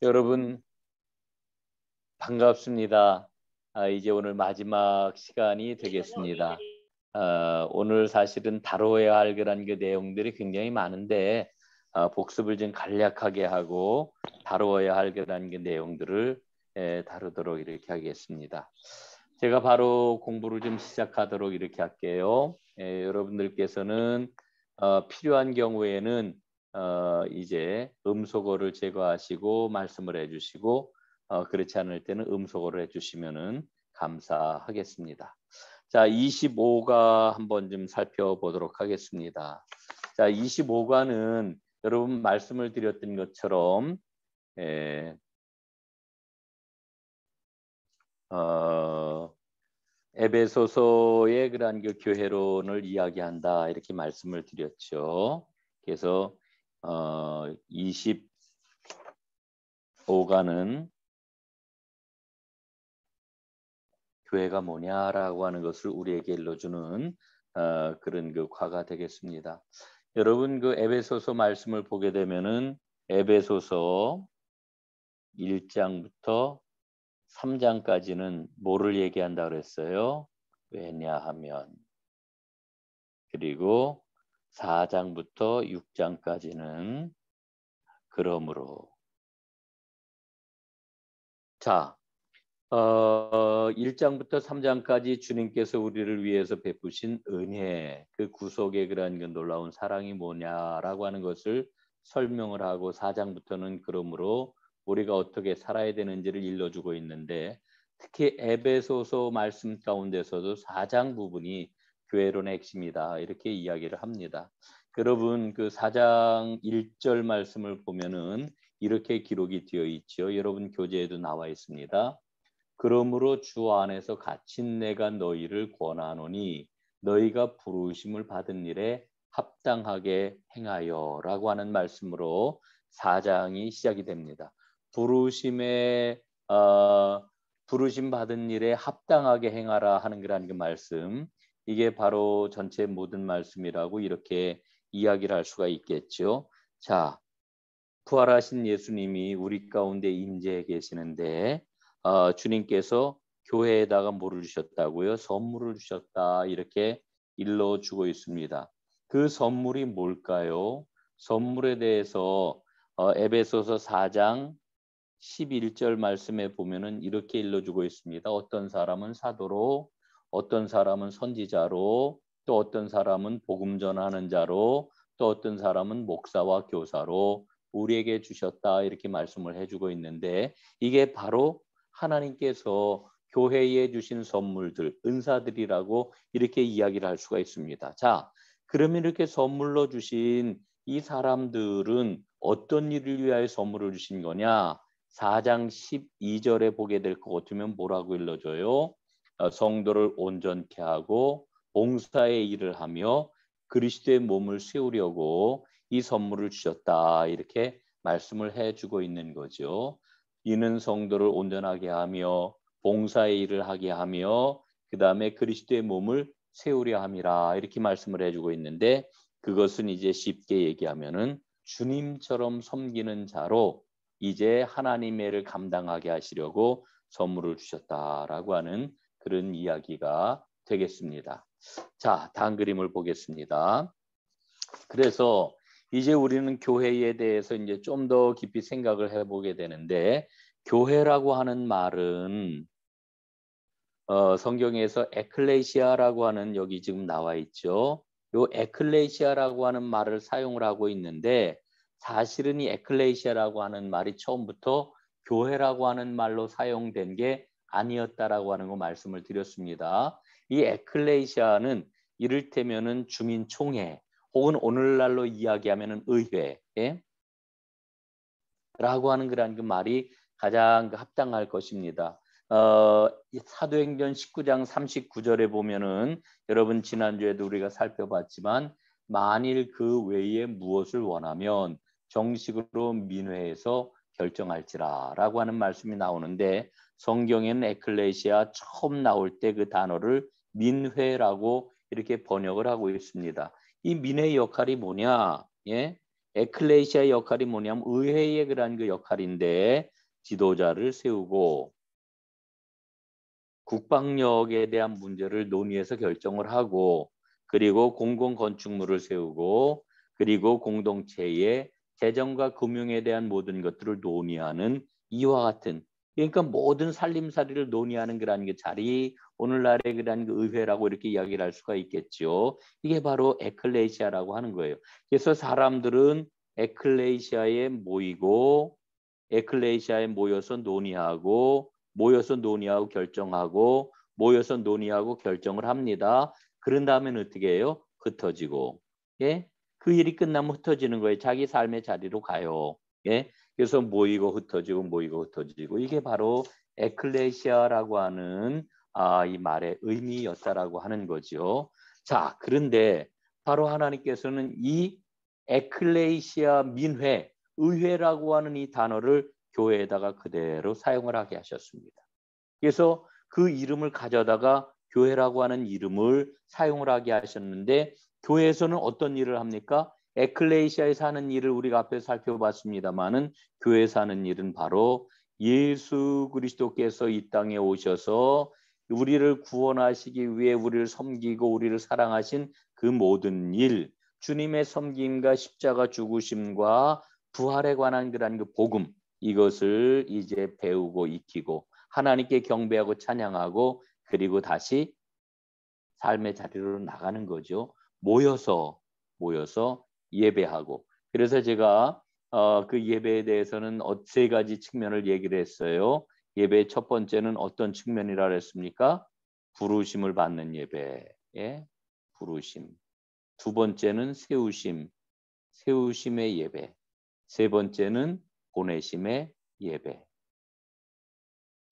여러분 반갑습니다. 이제 오늘 마지막 시간이 되겠습니다. 오늘 사실은 다뤄야 할 그런 그 내용들이 굉장히 많은데 복습을 좀 간략하게 하고 다루어야 할 그런 그 내용들을 다루도록 이렇게 하겠습니다. 제가 바로 공부를 좀 시작하도록 이렇게 할게요. 여러분들께서는 필요한 경우에는 이제 음소거를 제거하시고 말씀을 해주시고 그렇지 않을 때는 음소거를 해주시면은 감사하겠습니다. 자, 25가 한번 좀 살펴보도록 하겠습니다. 자, 25가는 여러분 말씀을 드렸던 것처럼 에베소서의 그러한 그 교회론을 이야기한다 이렇게 말씀을 드렸죠. 그래서 25가는 교회가 뭐냐라고 하는 것을 우리에게 일러주는 그런 그 과가 되겠습니다. 여러분 그 에베소서 말씀을 보게 되면은 에베소서 1장부터 3장까지는 뭐를 얘기한다 그랬어요? 왜냐하면. 그리고 4장부터 6장까지는 그러므로. 자, 1장부터 3장까지 주님께서 우리를 위해서 베푸신 은혜, 그 구속의 그러한 그 놀라운 사랑이 뭐냐라고 하는 것을 설명을 하고 4장부터는 그러므로 우리가 어떻게 살아야 되는지를 일러주고 있는데 특히 에베소서 말씀 가운데서도 4장 부분이 교회론의 핵심이다 이렇게 이야기를 합니다. 여러분 그 4장 1절 말씀을 보면은 이렇게 기록이 되어 있죠. 여러분 교재에도 나와 있습니다. 그러므로 주 안에서 갇힌 내가 너희를 권하노니 너희가 부르심을 받은 일에 합당하게 행하여라고 하는 말씀으로 4장이 시작이 됩니다. 부르심 받은 일에 합당하게 행하라 하는 그런 그 말씀, 이게 바로 전체 모든 말씀이라고 이렇게 이야기를 할 수가 있겠죠. 자, 부활하신 예수님이 우리 가운데 임재해 계시는데 주님께서 교회에다가 뭐를 주셨다고요? 선물을 주셨다 이렇게 일러주고 있습니다. 그 선물이 뭘까요? 선물에 대해서 에베소서 4장 11절 말씀에 보면은 이렇게 일러주고 있습니다. 어떤 사람은 사도로, 어떤 사람은 선지자로, 또 어떤 사람은 복음 전하는 자로, 또 어떤 사람은 목사와 교사로 우리에게 주셨다 이렇게 말씀을 해주고 있는데 이게 바로 하나님께서 교회에 주신 선물들, 은사들이라고 이렇게 이야기를 할 수가 있습니다. 자, 그러면 이렇게 선물로 주신 이 사람들은 어떤 일을 위하여 선물을 주신 거냐? 4장 12절에 보게 될 것 같으면 뭐라고 일러줘요? 성도를 온전케 하고 봉사의 일을 하며 그리스도의 몸을 세우려고 이 선물을 주셨다 이렇게 말씀을 해주고 있는 거죠. 이는 성도를 온전하게 하며 봉사의 일을 하게 하며 그 다음에 그리스도의 몸을 세우려 함이라 이렇게 말씀을 해주고 있는데 그것은 이제 쉽게 얘기하면은 주님처럼 섬기는 자로 이제 하나님의 일을 감당하게 하시려고 선물을 주셨다라고 하는 그런 이야기가 되겠습니다. 자, 다음 그림을 보겠습니다. 그래서 이제 우리는 교회에 대해서 이제 좀 더 깊이 생각을 해보게 되는데 교회라고 하는 말은 성경에서 에클레시아라고 하는 여기 지금 나와 있죠. 요 에클레시아라고 하는 말을 사용을 하고 있는데 사실은 이 에클레시아라고 하는 말이 처음부터 교회라고 하는 말로 사용된 게 아니었다라고 하는 거 말씀을 드렸습니다. 이 에클레시아는 이를테면은 주민총회 혹은 오늘날로 이야기하면은 의회 라고 하는 그런 그 말이 가장 합당할 것입니다. 사도행전 19장 39절에 보면은 여러분 지난주에도 우리가 살펴봤지만 만일 그 외에 무엇을 원하면 정식으로 민회에서 결정할지라 라고 하는 말씀이 나오는데 성경에는 에클레시아 처음 나올 때 그 단어를 민회라고 이렇게 번역을 하고 있습니다. 이 민회의 역할이 뭐냐? 예? 에클레시아의 역할이 뭐냐면 의회의 그런 그 역할인데 지도자를 세우고 국방력에 대한 문제를 논의해서 결정을 하고 그리고 공공건축물을 세우고 그리고 공동체의 재정과 금융에 대한 모든 것들을 논의하는 이와 같은 그러니까 모든 살림살이를 논의하는 그런 그 자리 오늘날의 그런 그 의회라고 이렇게 이야기를 할 수가 있겠죠. 이게 바로 에클레시아라고 하는 거예요. 그래서 사람들은 에클레시아에 모여서 논의하고 결정하고 모여서 논의하고 결정을 합니다. 그런 다음에는 어떻게 해요? 흩어지고 예? 그 일이 끝나면 흩어지는 거예요. 자기 삶의 자리로 가요. 예? 그래서 모이고 흩어지고 이게 바로 에클레시아라고 하는 이 말의 의미였다라고 하는 거죠. 자, 그런데 바로 하나님께서는 이 에클레시아 민회 의회라고 하는 이 단어를 교회에다가 그대로 사용을 하게 하셨습니다. 그래서 그 이름을 가져다가 교회라고 하는 이름을 사용을 하게 하셨는데 교회에서는 어떤 일을 합니까? 에클레시아에서 하는 일을 우리가 앞에 살펴봤습니다마는 교회에서 하는 일은 바로 예수 그리스도께서 이 땅에 오셔서 우리를 구원하시기 위해 우리를 섬기고 우리를 사랑하신 그 모든 일, 주님의 섬김과 십자가 죽으심과 부활에 관한 그런 그 복음 이것을 이제 배우고 익히고 하나님께 경배하고 찬양하고 그리고 다시 삶의 자리로 나가는 거죠. 모여서 예배하고. 그래서 제가 그 예배에 대해서는 세 가지 측면을 얘기를 했어요. 예배의 첫 번째는 어떤 측면이라 그랬습니까? 부르심을 받는 예배. 예? 부르심. 두 번째는 세우심의 예배. 세 번째는 보내심의 예배.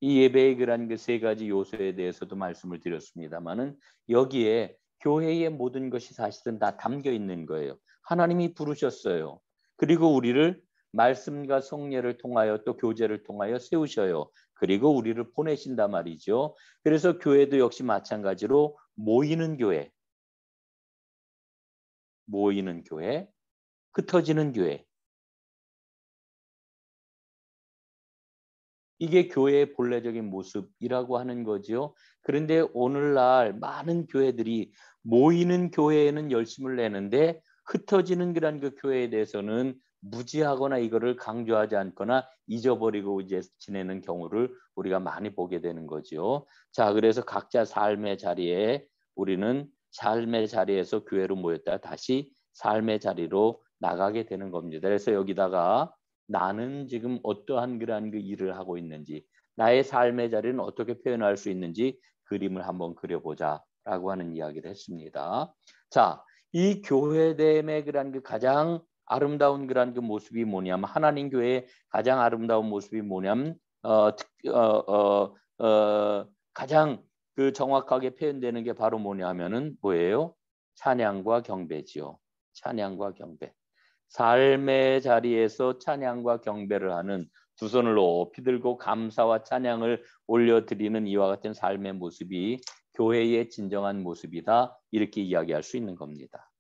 이 예배의 그런 그 세 가지 요소에 대해서도 말씀을 드렸습니다마는 여기에 교회의 모든 것이 사실은 다 담겨 있는 거예요. 하나님이 부르셨어요. 그리고 우리를 말씀과 성례를 통하여 또 교제를 통하여 세우셔요. 그리고 우리를 보내신단 말이죠. 그래서 교회도 역시 마찬가지로 모이는 교회, 흩어지는 교회. 이게 교회의 본래적인 모습이라고 하는 거죠. 그런데 오늘날 많은 교회들이 모이는 교회에는 열심을 내는데 흩어지는 그런 그 교회에 대해서는 무지하거나 이거를 강조하지 않거나 잊어버리고 이제 지내는 경우를 우리가 많이 보게 되는 거죠. 자, 그래서 각자 삶의 자리에 우리는 삶의 자리에서 교회로 모였다 다시 삶의 자리로 나가게 되는 겁니다. 그래서 여기다가 나는 지금 어떠한 그러한 그 일을 하고 있는지 나의 삶의 자리는 어떻게 표현할 수 있는지 그림을 한번 그려보자라고 하는 이야기를 했습니다. 자, 이 교회됨의 그러한 그 가장 아름다운 그러한 그 모습이 뭐냐면 하나님 교회의 가장 아름다운 모습이 뭐냐면 가장 그 정확하게 표현되는 게 바로 뭐냐면은 뭐예요? 찬양과 경배지요. 찬양과 경배. 삶의 자리에서 찬양과 경배를 하는 두 손을 높이 들고 감사와 찬양을 올려드리는 이와 같은 삶의 모습이 교회의 진정한 모습이다. 이렇게 이야기할 수 있는 겁니다.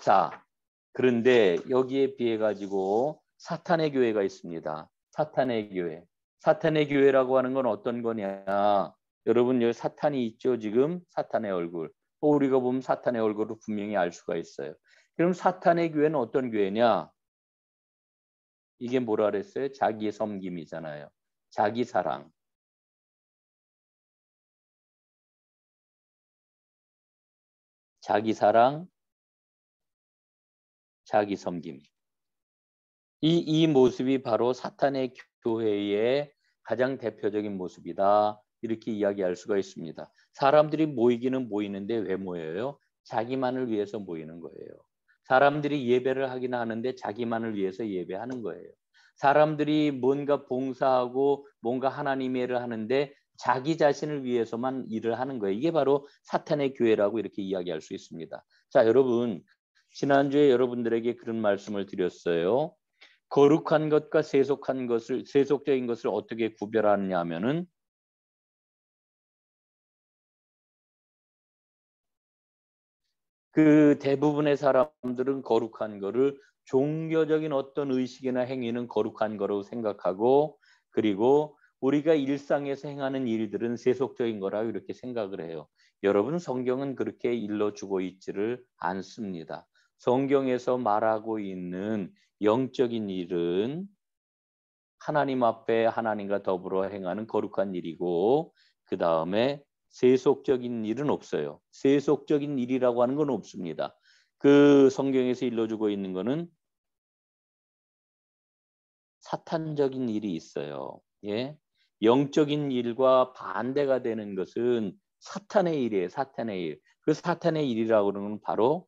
자, 그런데 여기에 비해 가지고 사탄의 교회가 있습니다. 사탄의 교회. 사탄의 교회라고 하는 건 어떤 거냐? 여러분 여기 사탄이 있죠. 지금 사탄의 얼굴. 우리가 보면 사탄의 얼굴을 분명히 알 수가 있어요. 그럼 사탄의 교회는 어떤 교회냐? 이게 뭐라 그랬어요? 자기 섬김이잖아요. 자기 사랑. 자기 사랑, 자기 섬김. 이 모습이 바로 사탄의 교회의 가장 대표적인 모습이다. 이렇게 이야기할 수가 있습니다. 사람들이 모이기는 모이는데 왜 모여요? 자기만을 위해서 모이는 거예요. 사람들이 예배를 하긴 하는데 자기만을 위해서 예배하는 거예요. 사람들이 뭔가 봉사하고 뭔가 하나님의 일을 하는데 자기 자신을 위해서만 일을 하는 거예요. 이게 바로 사탄의 교회라고 이렇게 이야기할 수 있습니다. 자, 여러분, 지난주에 여러분들에게 그런 말씀을 드렸어요. 거룩한 것과 세속적인 것을 어떻게 구별하느냐 하면은 그 대부분의 사람들은 거룩한 거를 종교적인 어떤 의식이나 행위는 거룩한 거라고 생각하고 그리고 우리가 일상에서 행하는 일들은 세속적인 거라고 이렇게 생각을 해요. 여러분 성경은 그렇게 일러주고 있지를 않습니다. 성경에서 말하고 있는 영적인 일은 하나님 앞에 하나님과 더불어 행하는 거룩한 일이고 그 다음에 세속적인 일은 없어요. 세속적인 일이라고 하는 건 없습니다. 그 성경에서 일러주고 있는 거는 사탄적인 일이 있어요. 예? 영적인 일과 반대가 되는 것은 사탄의 일이에요. 사탄의 일. 그 사탄의 일이라고 그러는 건 바로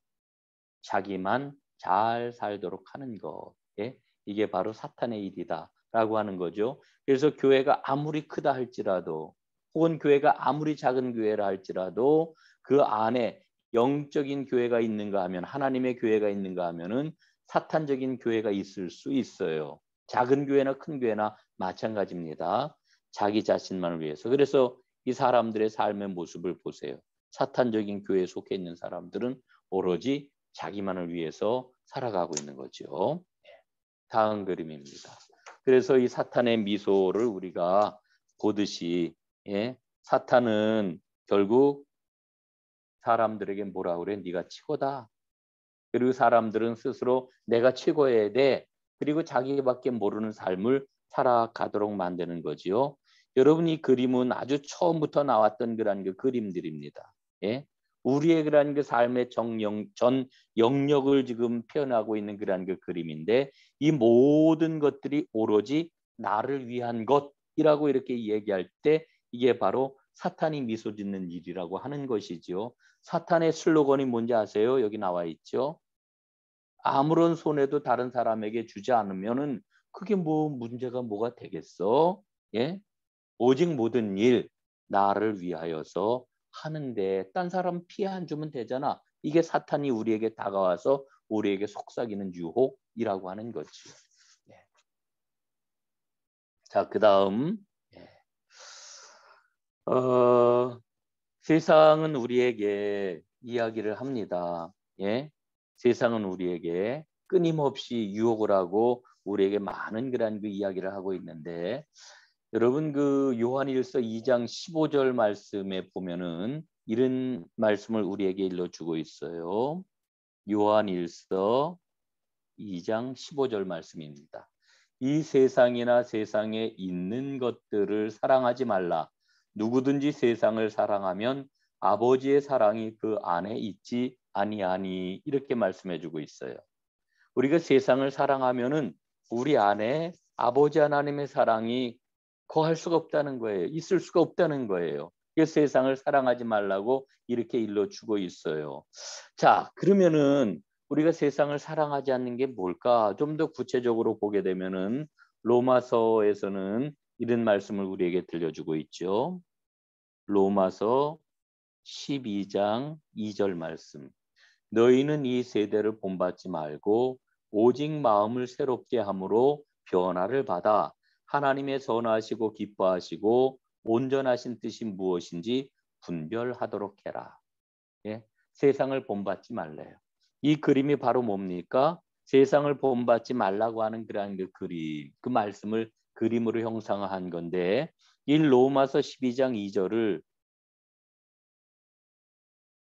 자기만 잘 살도록 하는 것. 예? 이게 바로 사탄의 일이다라고 하는 거죠. 그래서 교회가 아무리 크다 할지라도 혹은 교회가 아무리 작은 교회라 할지라도 그 안에 영적인 교회가 있는가 하면 하나님의 교회가 있는가 하면은 사탄적인 교회가 있을 수 있어요. 작은 교회나 큰 교회나 마찬가지입니다. 자기 자신만을 위해서. 그래서 이 사람들의 삶의 모습을 보세요. 사탄적인 교회에 속해 있는 사람들은 오로지 자기만을 위해서 살아가고 있는 거죠. 다음 그림입니다. 그래서 이 사탄의 미소를 우리가 보듯이 사탄은 결국 사람들에게 뭐라 그래? 네가 최고다. 그리고 사람들은 스스로 내가 최고여야 돼. 그리고 자기밖에 모르는 삶을 살아가도록 만드는 거지요. 여러분 이 그림은 아주 처음부터 나왔던 그런 그 그림들입니다. 예? 우리의 그런 그 삶의 전 영역을 지금 표현하고 있는 그런 그 그림인데 이 모든 것들이 오로지 나를 위한 것이라고 이렇게 얘기할 때 이게 바로 사탄이 미소 짓는 일이라고 하는 것이지요. 사탄의 슬로건이 뭔지 아세요? 여기 나와 있죠. 아무런 손해도 다른 사람에게 주지 않으면은 그게 뭐 문제가 뭐가 되겠어? 예? 오직 모든 일 나를 위하여서 하는데 딴 사람 피해 안 주면 되잖아. 이게 사탄이 우리에게 다가와서 우리에게 속삭이는 유혹이라고 하는 거지. 예. 자, 그다음 세상은 우리에게 이야기를 합니다. 예? 세상은 우리에게 끊임없이 유혹을 하고 우리에게 많은 그런 그 이야기를 하고 있는데 여러분 그 요한일서 2장 15절 말씀에 보면은 이런 말씀을 우리에게 일러주고 있어요. 요한일서 2장 15절 말씀입니다. 이 세상이나 세상에 있는 것들을 사랑하지 말라. 누구든지 세상을 사랑하면 아버지의 사랑이 그 안에 있지 아니하니 이렇게 말씀해 주고 있어요. 우리가 세상을 사랑하면은 우리 안에 아버지 하나님의 사랑이 거할 수가 없다는 거예요. 있을 수가 없다는 거예요. 그래서 세상을 사랑하지 말라고 이렇게 일러주고 있어요. 자, 그러면은 우리가 세상을 사랑하지 않는 게 뭘까? 좀 더 구체적으로 보게 되면은 로마서에서는 이런 말씀을 우리에게 들려주고 있죠. 로마서 12장 2절 말씀. 너희는 이 세대를 본받지 말고 오직 마음을 새롭게 함으로 변화를 받아 하나님의 선하시고 기뻐하시고 온전하신 뜻이 무엇인지 분별하도록 해라. 예? 세상을 본받지 말래요. 이 그림이 바로 뭡니까? 세상을 본받지 말라고 하는 그러한 그 그림, 그 말씀을 그림으로 형상화한 건데 이 로마서 12장 2절을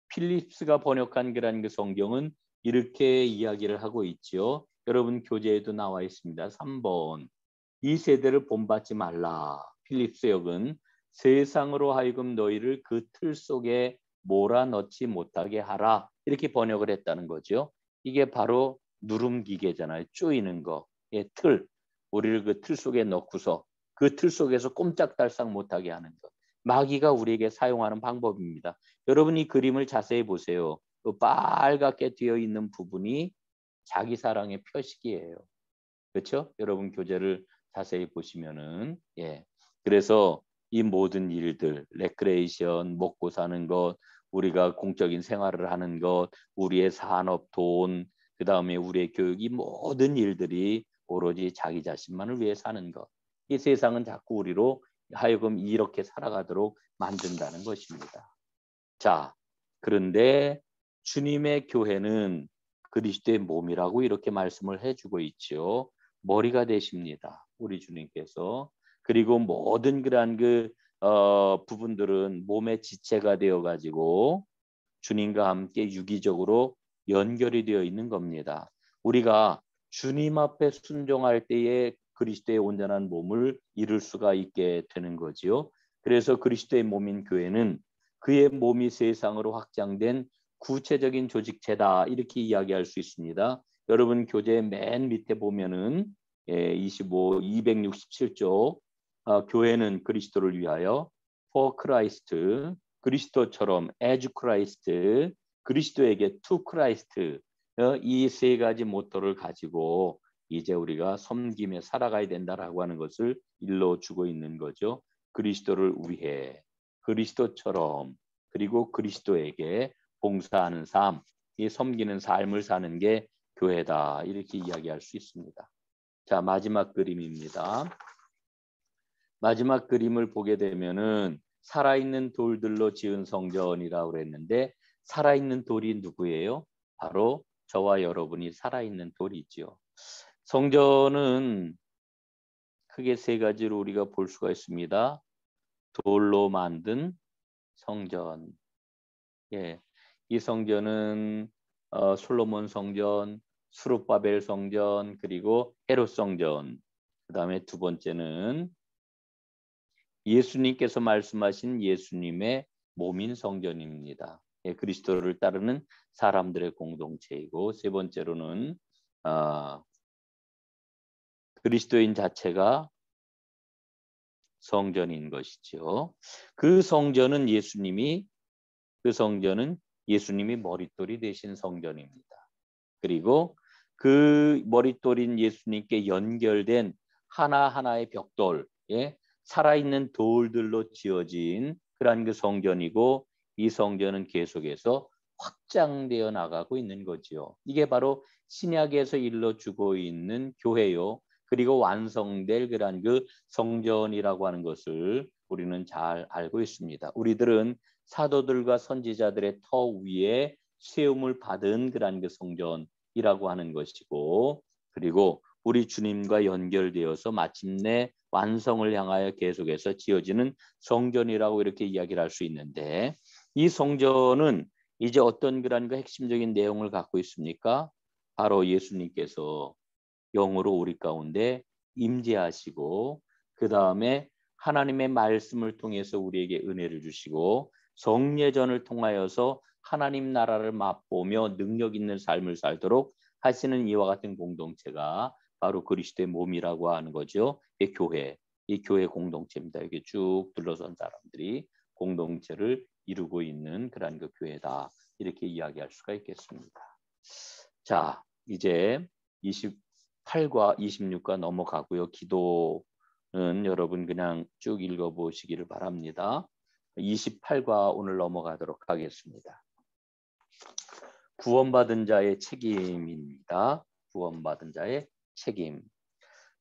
필립스가 번역한 그런 그 성경은 이렇게 이야기를 하고 있지요. 여러분 교재에도 나와 있습니다. 3번. 이 세대를 본받지 말라. 필립스 역은 세상으로 하여금 너희를 그 틀 속에 몰아넣지 못하게 하라. 이렇게 번역을 했다는 거죠. 이게 바로 누름 기계잖아요. 쪼이는 거. 예, 틀. 우리를 그 틀 속에 넣고서 그 틀 속에서 꼼짝달싹 못하게 하는 것. 마귀가 우리에게 사용하는 방법입니다. 여러분 이 그림을 자세히 보세요. 그 빨갛게 되어 있는 부분이 자기 사랑의 표식이에요. 그렇죠? 여러분 교재를 자세히 보시면은 그래서 이 모든 일들, 레크레이션, 먹고 사는 것, 우리가 공적인 생활을 하는 것, 우리의 산업, 돈, 그 다음에 우리의 교육이 모든 일들이 오로지 자기 자신만을 위해 사는 것. 이 세상은 자꾸 우리로 하여금 이렇게 살아가도록 만든다는 것입니다. 자, 그런데 주님의 교회는 그리스도의 몸이라고 이렇게 말씀을 해주고 있죠. 머리가 되십니다. 우리 주님께서. 그리고 모든 그러한 부분들은 몸의 지체가 되어 가지고 주님과 함께 유기적으로 연결이 되어 있는 겁니다. 우리가 주님 앞에 순종할 때에 그리스도의 온전한 몸을 이룰 수가 있게 되는 거지요. 그래서 그리스도의 몸인 교회는 그의 몸이 세상으로 확장된 구체적인 조직체다 이렇게 이야기할 수 있습니다. 여러분 교재 맨 밑에 보면은 267쪽 교회는 그리스도를 위하여 for Christ 그리스도처럼 as Christ 그리스도에게 to Christ 이 세 가지 모토를 가지고 이제 우리가 섬김에 살아가야 된다라고 하는 것을 일러주고 있는 거죠. 그리스도를 위해 그리스도처럼 그리고 그리스도에게 봉사하는 삶, 이 섬기는 삶을 사는 게 교회다 이렇게 이야기할 수 있습니다. 자, 마지막 그림입니다. 마지막 그림을 보게 되면은 살아있는 돌들로 지은 성전이라고 그랬는데 살아있는 돌이 누구예요? 바로 저와 여러분이 살아있는 돌이죠. 성전은 크게 세 가지로 우리가 볼 수가 있습니다. 돌로 만든 성전. 예, 이 성전은 솔로몬 성전, 수룹바벨 성전, 그리고 헤롯 성전. 그다음에 두 번째는 예수님께서 말씀하신 예수님의 몸인 성전입니다. 예, 그리스도를 따르는 사람들의 공동체이고 세 번째로는 그리스도인 자체가 성전인 것이죠. 그 성전은 예수님이 머릿돌이 되신 성전입니다. 그리고 그 머릿돌인 예수님께 연결된 하나하나의 벽돌, 예, 살아있는 돌들로 지어진 그러한 그 성전이고 이 성전은 계속해서 확장되어 나가고 있는 거지요. 이게 바로 신약에서 일러주고 있는 교회요. 그리고 완성될 그러한 그 성전이라고 하는 것을 우리는 잘 알고 있습니다. 우리들은 사도들과 선지자들의 터 위에 세움을 받은 그러한 그 성전이라고 하는 것이고 그리고 우리 주님과 연결되어서 마침내 완성을 향하여 계속해서 지어지는 성전이라고 이렇게 이야기를 할 수 있는데 이 성전은 이제 어떤 그런 그 핵심적인 내용을 갖고 있습니까? 바로 예수님께서 영으로 우리 가운데 임재하시고 그 다음에 하나님의 말씀을 통해서 우리에게 은혜를 주시고 성례전을 통하여서 하나님 나라를 맛보며 능력 있는 삶을 살도록 하시는 이와 같은 공동체가 바로 그리스도의 몸이라고 하는 거죠. 이 교회 공동체입니다. 이게 쭉 둘러선 사람들이 공동체를 이루고 있는 그런 그 교회다. 이렇게 이야기할 수가 있겠습니다. 자, 이제 28과 26과 넘어가고요. 기도는 여러분 그냥 쭉 읽어보시기를 바랍니다. 28과 오늘 넘어가도록 하겠습니다. 구원받은 자의 책임입니다. 구원받은 자의 책임.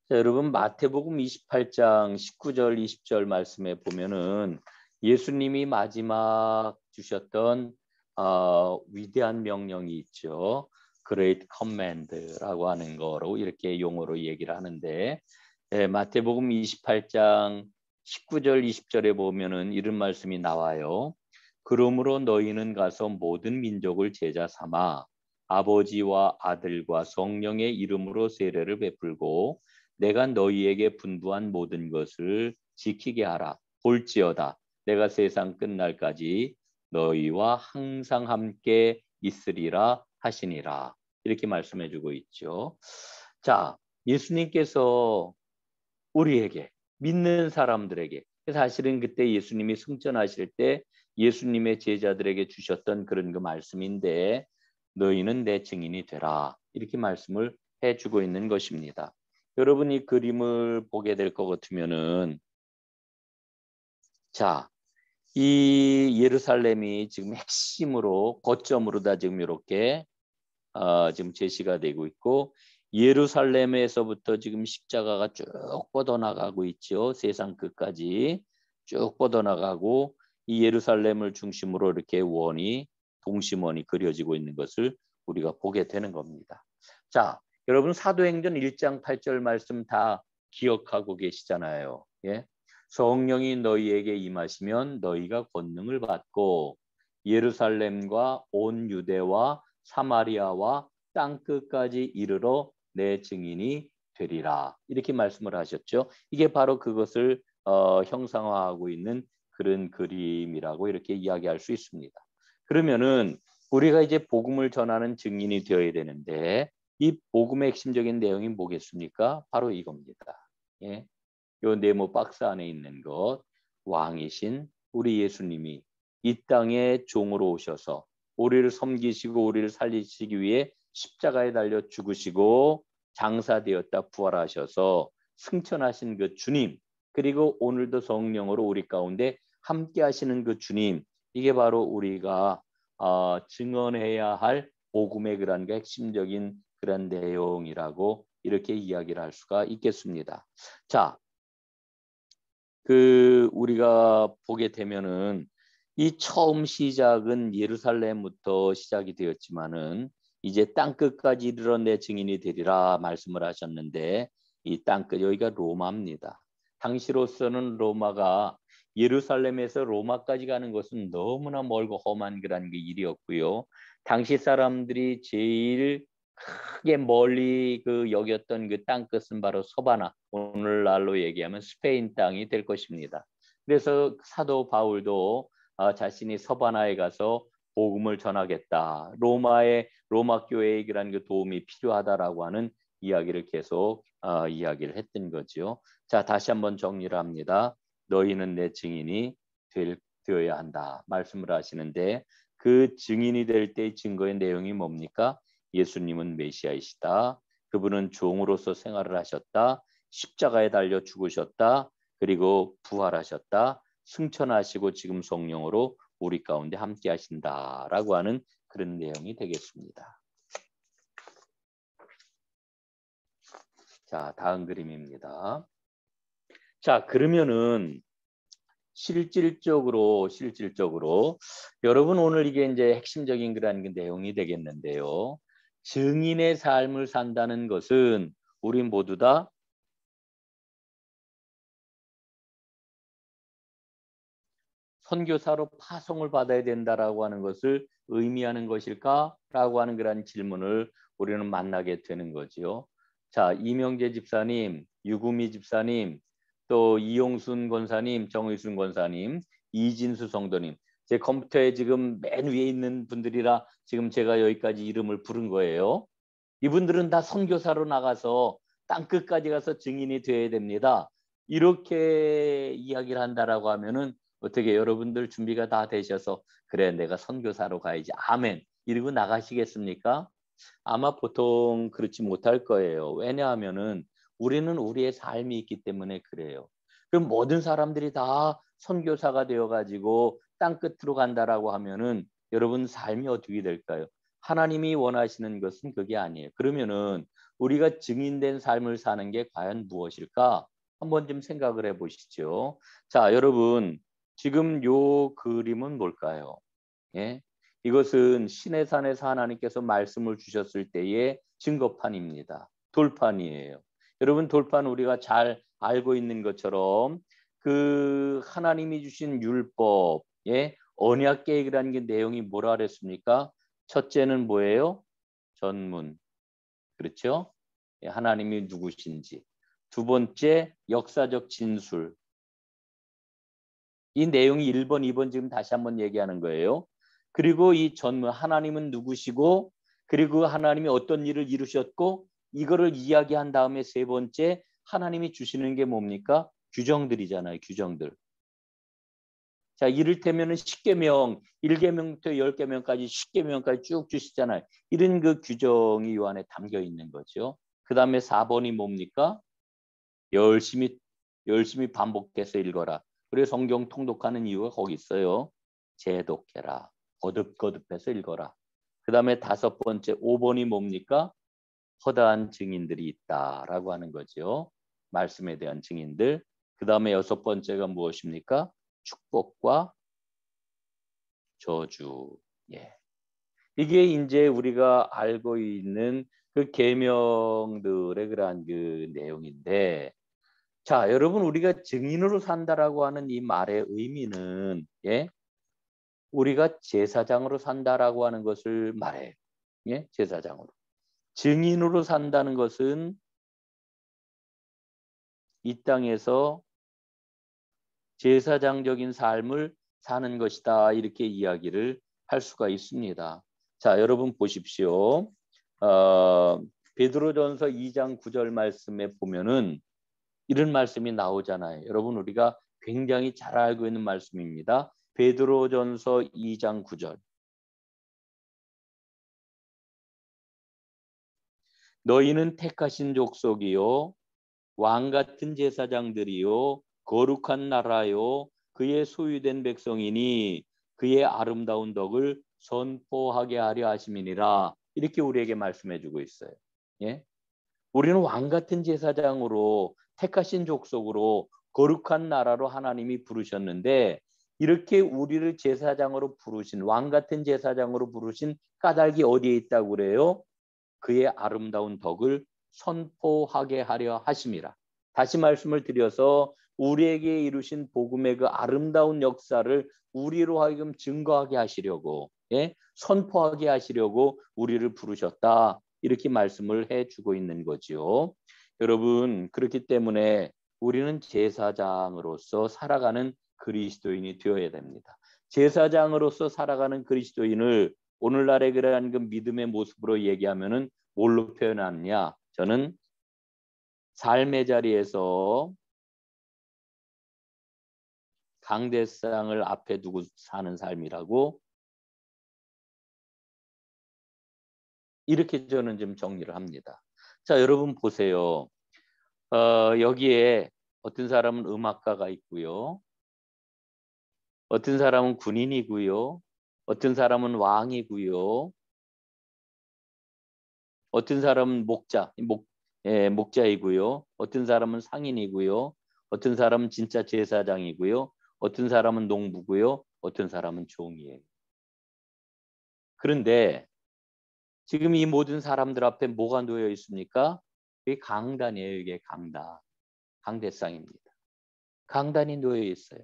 자, 여러분 마태복음 28장 19절 20절 말씀에 보면은 예수님이 마지막 주셨던 위대한 명령이 있죠. Great Command라고 하는 거로 이렇게 용어로 얘기를 하는데 마태복음 28장 19절 20절에 보면은 이런 말씀이 나와요. 그러므로 너희는 가서 모든 민족을 제자 삼아 아버지와 아들과 성령의 이름으로 세례를 베풀고 내가 너희에게 분부한 모든 것을 지키게 하라. 볼지어다 내가 세상 끝날까지 너희와 항상 함께 있으리라 하시니라. 이렇게 말씀해 주고 있죠. 자, 예수님께서 우리에게 믿는 사람들에게 사실은 그때 예수님이 승천하실 때 예수님의 제자들에게 주셨던 그런 그 말씀인데 너희는 내 증인이 되라. 이렇게 말씀을 해주고 있는 것입니다. 여러분 이 그림을 보게 될 것 같으면은 자, 이 예루살렘이 지금 핵심으로 거점으로 다 지금 이렇게 지금 제시가 되고 있고 예루살렘에서부터 지금 십자가가 쭉 뻗어나가고 있죠. 세상 끝까지 쭉 뻗어나가고 이 예루살렘을 중심으로 이렇게 동심원이 그려지고 있는 것을 우리가 보게 되는 겁니다. 자, 여러분 사도행전 1장 8절 말씀 다 기억하고 계시잖아요. 예? 성령이 너희에게 임하시면 너희가 권능을 받고 예루살렘과 온 유대와 사마리아와 땅 끝까지 이르러 내 증인이 되리라. 이렇게 말씀을 하셨죠. 이게 바로 그것을 형상화하고 있는 그런 그림이라고 이렇게 이야기할 수 있습니다. 그러면은 우리가 이제 복음을 전하는 증인이 되어야 되는데 이 복음의 핵심적인 내용이 뭐겠습니까? 바로 이겁니다. 예. 요 네모 박스 안에 있는 것, 왕이신 우리 예수님이 이 땅에 종으로 오셔서 우리를 섬기시고 우리를 살리시기 위해 십자가에 달려 죽으시고 장사되었다 부활하셔서 승천하신 그 주님, 그리고 오늘도 성령으로 우리 가운데 함께 하시는 그 주님, 이게 바로 우리가 증언해야 할 복음의 그런 핵심적인 그런 내용이라고 이렇게 이야기를 할 수가 있겠습니다. 자, 우리가 보게 되면은 이 처음 시작은 예루살렘부터 시작이 되었지만은 이제 땅 끝까지 이르러 내 증인이 되리라 말씀을 하셨는데 이 땅 끝 여기가 로마입니다. 당시로서는 로마가 예루살렘에서 로마까지 가는 것은 너무나 멀고 험한 그런 그 일이었고요. 당시 사람들이 제일 크게 멀리 여겼던 그 땅 끝은 바로 서바나, 오늘날로 얘기하면 스페인 땅이 될 것입니다. 그래서 사도 바울도 자신이 서바나에 가서 복음을 전하겠다. 로마 교회에 그런 그 도움이 필요하다라고 하는 이야기를 계속 이야기를 했던 거죠. 자, 다시 한번 정리를 합니다. 너희는 내 증인이 되어야 한다 말씀을 하시는데 그 증인이 될 때의 증거의 내용이 뭡니까? 예수님은 메시아이시다. 그분은 종으로서 생활을 하셨다. 십자가에 달려 죽으셨다. 그리고 부활하셨다. 승천하시고 지금 성령으로 우리 가운데 함께 하신다라고 하는 그런 내용이 되겠습니다. 자, 다음 그림입니다. 자, 그러면은 실질적으로 여러분 오늘 이게 이제 핵심적인 그런 내용이 되겠는데요. 증인의 삶을 산다는 것은 우리 모두 다 선교사로 파송을 받아야 된다라고 하는 것을 의미하는 것일까라고 하는 그런 질문을 우리는 만나게 되는 거지요. 자, 이명재 집사님, 유구미 집사님, 또 이용순 권사님, 정의순 권사님, 이진수 성도님, 제 컴퓨터에 지금 맨 위에 있는 분들이라 지금 제가 여기까지 이름을 부른 거예요. 이분들은 다 선교사로 나가서 땅 끝까지 가서 증인이 되어야 됩니다. 이렇게 이야기를 한다라고 하면은 어떻게 여러분들 준비가 다 되셔서 그래 내가 선교사로 가야지 아멘 이러고 나가시겠습니까? 아마 보통 그렇지 못할 거예요. 왜냐하면은 우리는 우리의 삶이 있기 때문에 그래요. 그럼 모든 사람들이 다 선교사가 되어가지고 땅 끝으로 간다라고 하면은 여러분 삶이 어떻게 될까요? 하나님이 원하시는 것은 그게 아니에요. 그러면은 우리가 증인된 삶을 사는 게 과연 무엇일까? 한번 좀 생각을 해보시죠. 자, 여러분 지금 요 그림은 뭘까요? 예? 이것은 시내산에서 하나님께서 말씀을 주셨을 때의 증거판입니다. 돌판이에요. 여러분 돌판 우리가 잘 알고 있는 것처럼 그 하나님이 주신 율법, 예? 언약 계획이라는 게 내용이 뭐라 그랬습니까? 첫째는 뭐예요? 전문. 그렇죠? 예, 하나님이 누구신지. 두 번째 역사적 진술. 이 내용이 1번, 2번 지금 다시 한번 얘기하는 거예요. 그리고 이 전문 하나님은 누구시고 그리고 하나님이 어떤 일을 이루셨고 이거를 이야기한 다음에 세 번째 하나님이 주시는 게 뭡니까? 규정들이잖아요. 규정들. 자, 이를테면은 10계명, 1계명부터 10계명까지 10계명까지 쭉 주시잖아요. 이런 그 규정이 요 안에 담겨 있는 거죠. 그다음에 4번이 뭡니까? 열심히 반복해서 읽어라. 그리고 성경 통독하는 이유가 거기 있어요. 재독해라. 거듭거듭해서 읽어라. 그 다음에 5번째 5번이 뭡니까? 허다한 증인들이 있다라고 하는 거죠. 말씀에 대한 증인들. 그 다음에 6번째가 무엇입니까? 축복과 저주. 예. 이게 이제 우리가 알고 있는 그 계명들의 그러한 그 내용인데, 자, 여러분 우리가 증인으로 산다라고 하는 이 말의 의미는 예? 우리가 제사장으로 산다라고 하는 것을 말해요. 예? 제사장으로. 증인으로 산다는 것은 이 땅에서 제사장적인 삶을 사는 것이다. 이렇게 이야기를 할 수가 있습니다. 자, 여러분 보십시오. 베드로전서 2장 9절 말씀에 보면은 이런 말씀이 나오잖아요. 여러분 우리가 굉장히 잘 알고 있는 말씀입니다. 베드로전서 2장 9절. 너희는 택하신 족속이요 왕 같은 제사장들이요 거룩한 나라요 그의 소유된 백성이니 그의 아름다운 덕을 선포하게 하려 하심이니라. 이렇게 우리에게 말씀해 주고 있어요. 예? 우리는 왕 같은 제사장으로 택하신 족속으로 거룩한 나라로 하나님이 부르셨는데, 이렇게 우리를 제사장으로 부르신, 왕 같은 제사장으로 부르신 까닭이 어디에 있다고 그래요? 그의 아름다운 덕을 선포하게 하려 하심이라. 다시 말씀을 드려서 우리에게 이루신 복음의 그 아름다운 역사를 우리로 하여금 증거하게 하시려고, 예? 선포하게 하시려고 우리를 부르셨다. 이렇게 말씀을 해주고 있는 거지요. 여러분, 그렇기 때문에 우리는 제사장으로서 살아가는 그리스도인이 되어야 됩니다. 제사장으로서 살아가는 그리스도인을 오늘날의 그러한 그 믿음의 모습으로 얘기하면은 뭘로 표현하느냐? 저는 삶의 자리에서 강대상을 앞에 두고 사는 삶이라고, 이렇게 저는 좀 정리를 합니다. 자, 여러분 보세요. 여기에 어떤 사람은 음악가가 있고요. 어떤 사람은 군인이고요. 어떤 사람은 왕이고요. 어떤 사람은 목자이고요. 어떤 사람은 상인이고요. 어떤 사람은 진짜 제사장이고요. 어떤 사람은 농부고요. 어떤 사람은 종이에요. 그런데 지금 이 모든 사람들 앞에 뭐가 놓여 있습니까? 이게 강단이에요. 이게 강단. 강대상입니다. 강단이 놓여 있어요.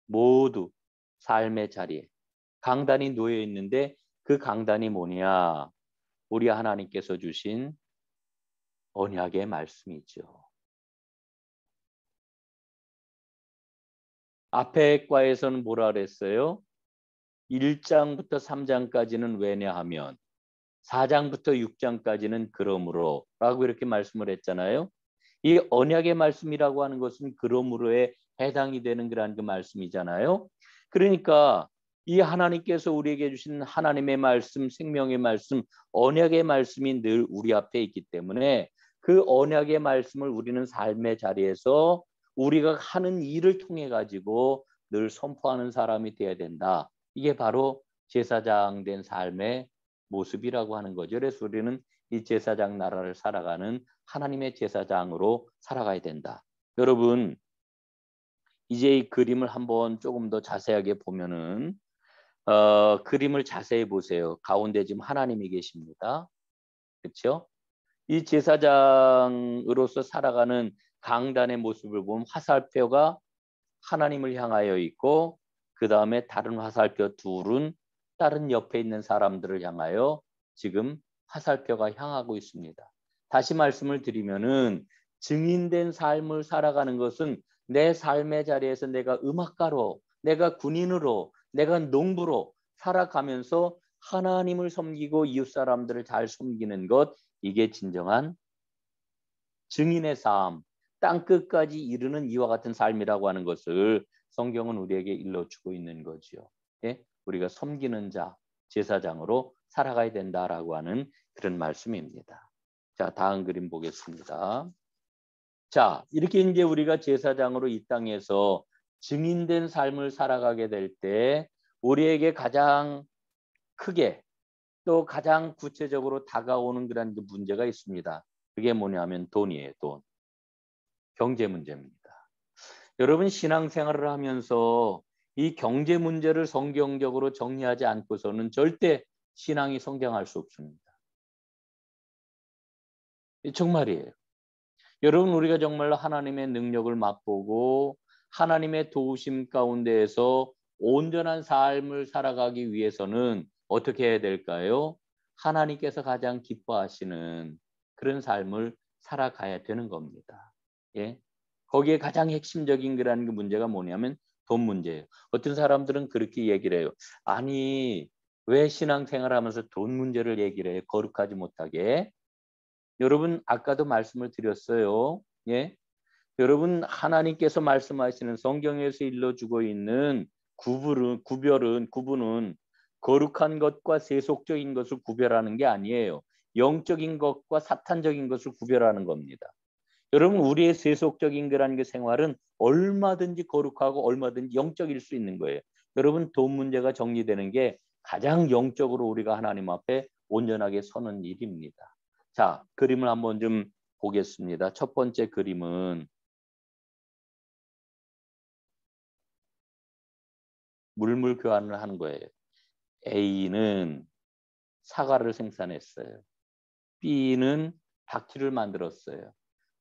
모두 삶의 자리에 강단이 놓여 있는데, 그 강단이 뭐냐? 우리 하나님께서 주신 언약의 말씀이죠. 앞에 과에서는 뭐라 그랬어요? 1장부터 3장까지는 왜냐하면, 4장부터 6장까지는 그러므로 라고 이렇게 말씀을 했잖아요. 이 언약의 말씀이라고 하는 것은 그러므로에 해당이 되는 그런 그 말씀이잖아요. 그러니까 이 하나님께서 우리에게 주신 하나님의 말씀, 생명의 말씀, 언약의 말씀이 늘 우리 앞에 있기 때문에 그 언약의 말씀을 우리는 삶의 자리에서 우리가 하는 일을 통해 가지고 늘 선포하는 사람이 되어야 된다. 이게 바로 제사장 된 삶의 모습이라고 하는 거죠. 그래서 우리는 이 제사장 나라를 살아가는 하나님의 제사장으로 살아가야 된다. 여러분, 이제 이 그림을 한번 조금 더 자세하게 보면은 그림을 자세히 보세요. 가운데 지금 하나님이 계십니다. 그렇죠? 이 제사장으로서 살아가는 강단의 모습을 보면 화살표가 하나님을 향하여 있고, 그 다음에 다른 화살표 둘은 다른 옆에 있는 사람들을 향하여 지금 화살표가 향하고 있습니다. 다시 말씀을 드리면은 증인된 삶을 살아가는 것은 내 삶의 자리에서 내가 음악가로, 내가 군인으로, 내가 농부로 살아가면서 하나님을 섬기고 이웃 사람들을 잘 섬기는 것, 이게 진정한 증인의 삶, 땅 끝까지 이르는 이와 같은 삶이라고 하는 것을 성경은 우리에게 일러주고 있는 거지요. 예? 우리가 섬기는 자, 제사장으로 살아가야 된다라고 하는 그런 말씀입니다. 자, 다음 그림 보겠습니다. 자, 이렇게 이제 우리가 제사장으로 이 땅에서 증인된 삶을 살아가게 될 때 우리에게 가장 크게 또 가장 구체적으로 다가오는 그런 문제가 있습니다. 그게 뭐냐면 돈이에요, 돈. 경제 문제입니다. 여러분 신앙생활을 하면서 이 경제 문제를 성경적으로 정리하지 않고서는 절대 신앙이 성장할 수 없습니다. 정말이에요. 여러분, 우리가 정말로 하나님의 능력을 맛보고 하나님의 도우심 가운데에서 온전한 삶을 살아가기 위해서는 어떻게 해야 될까요? 하나님께서 가장 기뻐하시는 그런 삶을 살아가야 되는 겁니다. 예? 거기에 가장 핵심적인 그런 그 문제가 뭐냐면 돈 문제예요. 어떤 사람들은 그렇게 얘기를 해요. 아니, 왜 신앙생활하면서 돈 문제를 얘기를 해요? 거룩하지 못하게. 여러분, 아까도 말씀을 드렸어요. 예? 여러분, 하나님께서 말씀하시는 성경에서 일러주고 있는 구분은 거룩한 것과 세속적인 것을 구별하는 게 아니에요. 영적인 것과 사탄적인 것을 구별하는 겁니다. 여러분, 우리의 세속적인 그런 게 생활은 얼마든지 거룩하고 얼마든지 영적일 수 있는 거예요. 여러분, 돈 문제가 정리되는 게 가장 영적으로 우리가 하나님 앞에 온전하게 서는 일입니다. 자, 그림을 한번 좀 보겠습니다. 첫 번째 그림은 물물 교환을 하는 거예요. A는 사과를 생산했어요. B는 바퀴를 만들었어요.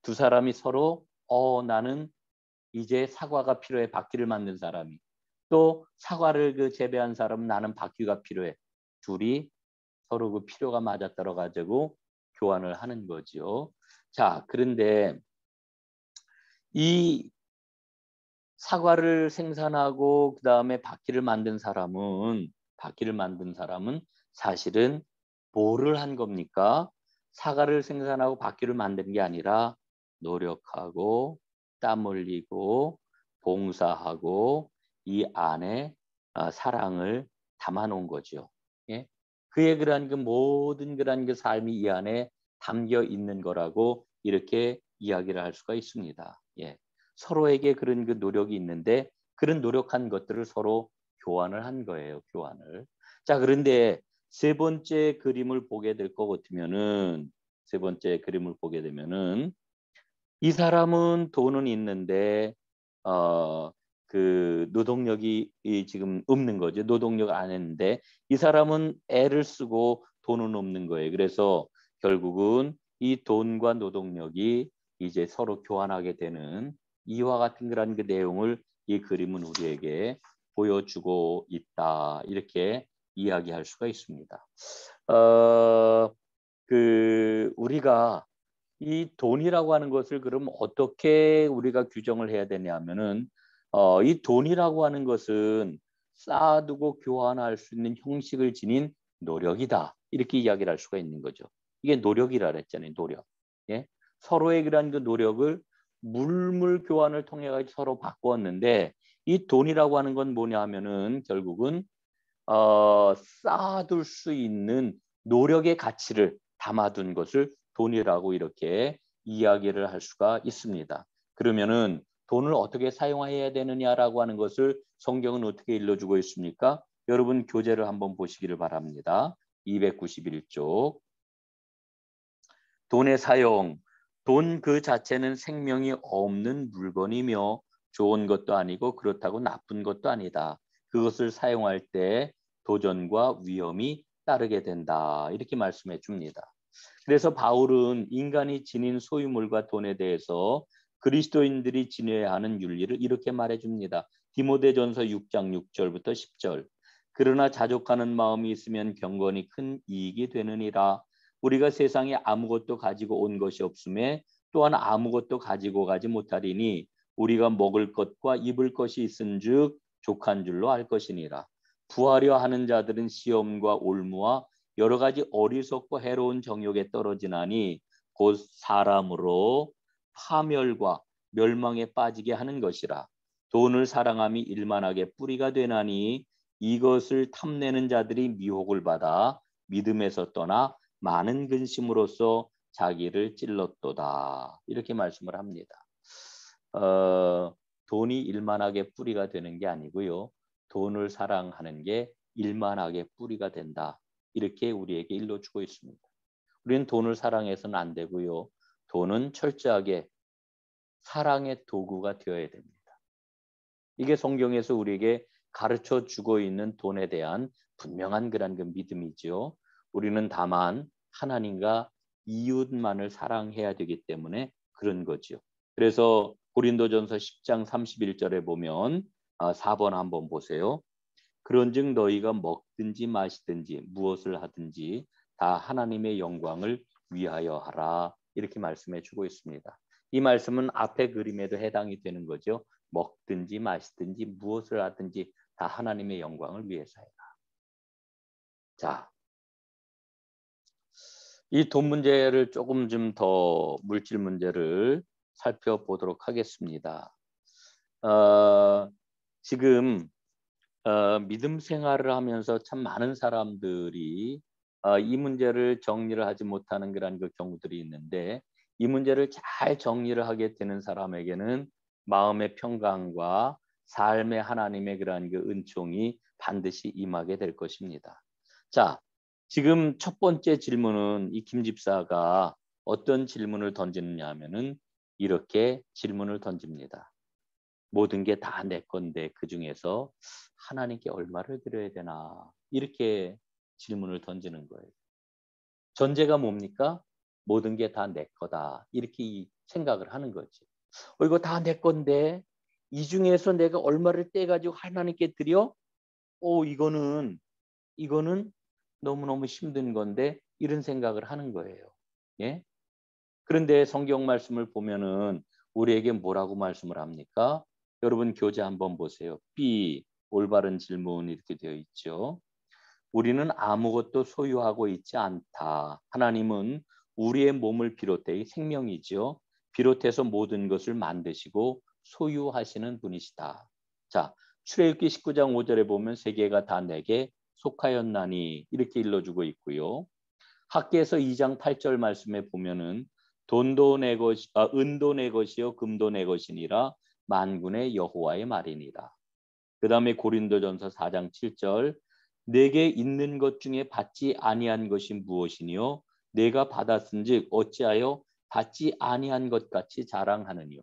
두 사람이 서로 나는 이제 사과가 필요해. 바퀴를 만든 사람이. 또 사과를 그 재배한 사람은 나는 바퀴가 필요해. 둘이 서로 그 필요가 맞아떨어 가지고 교환을 하는 거죠. 자, 그런데 이 사과를 생산하고 그다음에 바퀴를 만든 사람은 사실은 뭐를 한 겁니까? 사과를 생산하고 바퀴를 만든 게 아니라 노력하고 땀 흘리고 봉사하고 이 안에 사랑을 담아 놓은 거죠. 예? 그의 그러한 그 모든 그러한 그 삶이 이 안에 담겨 있는 거라고 이렇게 이야기를 할 수가 있습니다. 예. 서로에게 그런 그 노력이 있는데 그런 노력한 것들을 서로 교환을 한 거예요. 교환을. 자, 그런데 세 번째 그림을 보게 될 것 같으면은 이 사람은 돈은 있는데 그 노동력이 지금 없는 거죠. 노동력 안 했는데 이 사람은 애를 쓰고 돈은 없는 거예요. 그래서 결국은 이 돈과 노동력이 이제 서로 교환하게 되는 이와 같은 그런 그 내용을 이 그림은 우리에게 보여주고 있다. 이렇게 이야기할 수가 있습니다. 우리가 이 돈이라고 하는 것을 그럼 어떻게 우리가 규정을 해야 되냐면은 이 돈이라고 하는 것은 쌓아두고 교환할 수 있는 형식을 지닌 노력이다. 이렇게 이야기를 할 수가 있는 거죠. 이게 노력이라 그랬잖아요. 노력. 예? 서로의 그런 그 노력을 물물 교환을 통해 가지고 서로 바꾸었는데 이 돈이라고 하는 건 뭐냐 하면은 결국은 쌓아둘 수 있는 노력의 가치를 담아둔 것을 돈이라고 이렇게 이야기를 할 수가 있습니다. 그러면은 돈을 어떻게 사용해야 되느냐라고 하는 것을 성경은 어떻게 일러주고 있습니까? 여러분 교재를 한번 보시기를 바랍니다. 291쪽. 돈의 사용. 돈 그 자체는 생명이 없는 물건이며 좋은 것도 아니고 그렇다고 나쁜 것도 아니다. 그것을 사용할 때 도전과 위험이 따르게 된다. 이렇게 말씀해 줍니다. 그래서 바울은 인간이 지닌 소유물과 돈에 대해서 그리스도인들이 지내야 하는 윤리를 이렇게 말해 줍니다. 디모데전서 6장 6절부터 10절. 그러나 자족하는 마음이 있으면 경건이 큰 이익이 되느니라. 우리가 세상에 아무것도 가지고 온 것이 없음에 또한 아무것도 가지고 가지 못하리니 우리가 먹을 것과 입을 것이 있은즉 족한 줄로 알 것이니라. 부하려 하는 자들은 시험과 올무와 여러 가지 어리석고 해로운 정욕에 떨어지나니 곧 사람으로 파멸과 멸망에 빠지게 하는 것이라. 돈을 사랑함이 일만하게 뿌리가 되나니 이것을 탐내는 자들이 미혹을 받아 믿음에서 떠나 많은 근심으로써 자기를 찔렀도다. 이렇게 말씀을 합니다. 돈이 일만하게 뿌리가 되는 게 아니고요. 돈을 사랑하는 게 일만하게 뿌리가 된다. 이렇게 우리에게 일러주고 있습니다. 우리는 돈을 사랑해서는 안 되고요. 돈은 철저하게 사랑의 도구가 되어야 됩니다. 이게 성경에서 우리에게 가르쳐 주고 있는 돈에 대한 분명한 그런 그 믿음이죠. 우리는 다만 하나님과 이웃만을 사랑해야 되기 때문에 그런 거죠. 그래서 고린도전서 10장 31절에 보면 4번 한번 보세요. 그런즉 너희가 먹든지 마시든지 무엇을 하든지 다 하나님의 영광을 위하여 하라. 이렇게 말씀해 주고 있습니다. 이 말씀은 앞의 그림에도 해당이 되는 거죠. 먹든지 마시든지 무엇을 하든지 다 하나님의 영광을 위해서 해라. 자, 이 돈 문제를 조금 좀 더 물질 문제를 살펴보도록 하겠습니다. 지금 믿음 생활을 하면서 참 많은 사람들이 이 문제를 정리를 하지 못하는 그런 그 경우들이 있는데 이 문제를 잘 정리를 하게 되는 사람에게는 마음의 평강과 삶의 하나님의 그러한 그 은총이 반드시 임하게 될 것입니다. 자, 지금 첫 번째 질문은 이 김 집사가 어떤 질문을 던지느냐 하면은 이렇게 질문을 던집니다. 모든 게 다 내 건데 그중에서 하나님께 얼마를 드려야 되나 이렇게 질문을 던지는 거예요. 전제가 뭡니까? 모든 게 다 내 거다 이렇게 생각을 하는 거지. 이거 다 내 건데 이 중에서 내가 얼마를 떼가지고 하나님께 드려? 이거는 너무너무 힘든 건데 이런 생각을 하는 거예요. 예? 그런데 성경 말씀을 보면은 우리에게 뭐라고 말씀을 합니까? 여러분 교재 한번 보세요. B 올바른 질문 이렇게 되어 있죠. 우리는 아무것도 소유하고 있지 않다. 하나님은 우리의 몸을 비롯해 생명이죠. 비롯해서 모든 것을 만드시고 소유하시는 분이시다. 자, 출애굽기 19장 5절에 보면 세계가 다 내게 속하였나니 이렇게 일러주고 있고요. 학개에서 2장 8절 말씀에 보면은 은도 내 것이요 금도 내 것이니라 만군의 여호와의 말이니라. 그다음에 고린도전서 4장 7절 내게 있는 것 중에 받지 아니한 것이 무엇이니요 내가 받았은즉 어찌하여 받지 아니한 것 같이 자랑하느니요.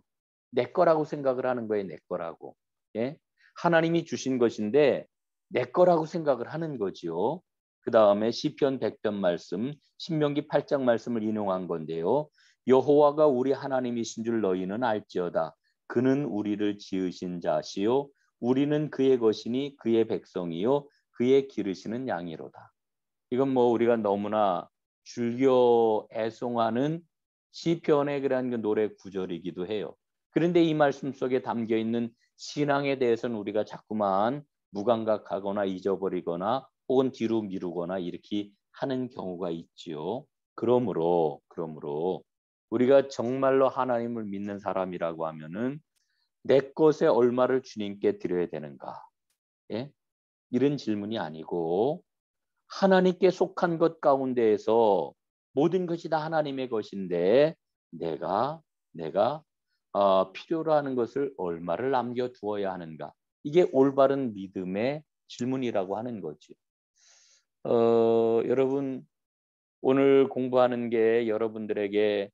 내 거라고 생각을 하는 거예요. 내 거라고. 예? 하나님이 주신 것인데 내 거라고 생각을 하는 거지요. 그다음에 시편 100편 말씀, 신명기 8장 말씀을 인용한 건데요. 여호와가 우리 하나님이신 줄 너희는 알지어다. 그는 우리를 지으신 자시요 우리는 그의 것이니 그의 백성이요 그의 기르시는 양이로다. 이건 뭐 우리가 너무나 즐겨 애송하는 시편의 그런 그 노래 구절이기도 해요. 그런데 이 말씀 속에 담겨 있는 신앙에 대해서는 우리가 자꾸만 무감각하거나 잊어버리거나 혹은 뒤로 미루거나 이렇게 하는 경우가 있지요. 그러므로 우리가 정말로 하나님을 믿는 사람이라고 하면은 내 것에 얼마를 주님께 드려야 되는가? 예? 이런 질문이 아니고 하나님께 속한 것 가운데에서 모든 것이 다 하나님의 것인데 내가 필요로 하는 것을 얼마를 남겨두어야 하는가? 이게 올바른 믿음의 질문이라고 하는 거지. 여러분 오늘 공부하는 게 여러분들에게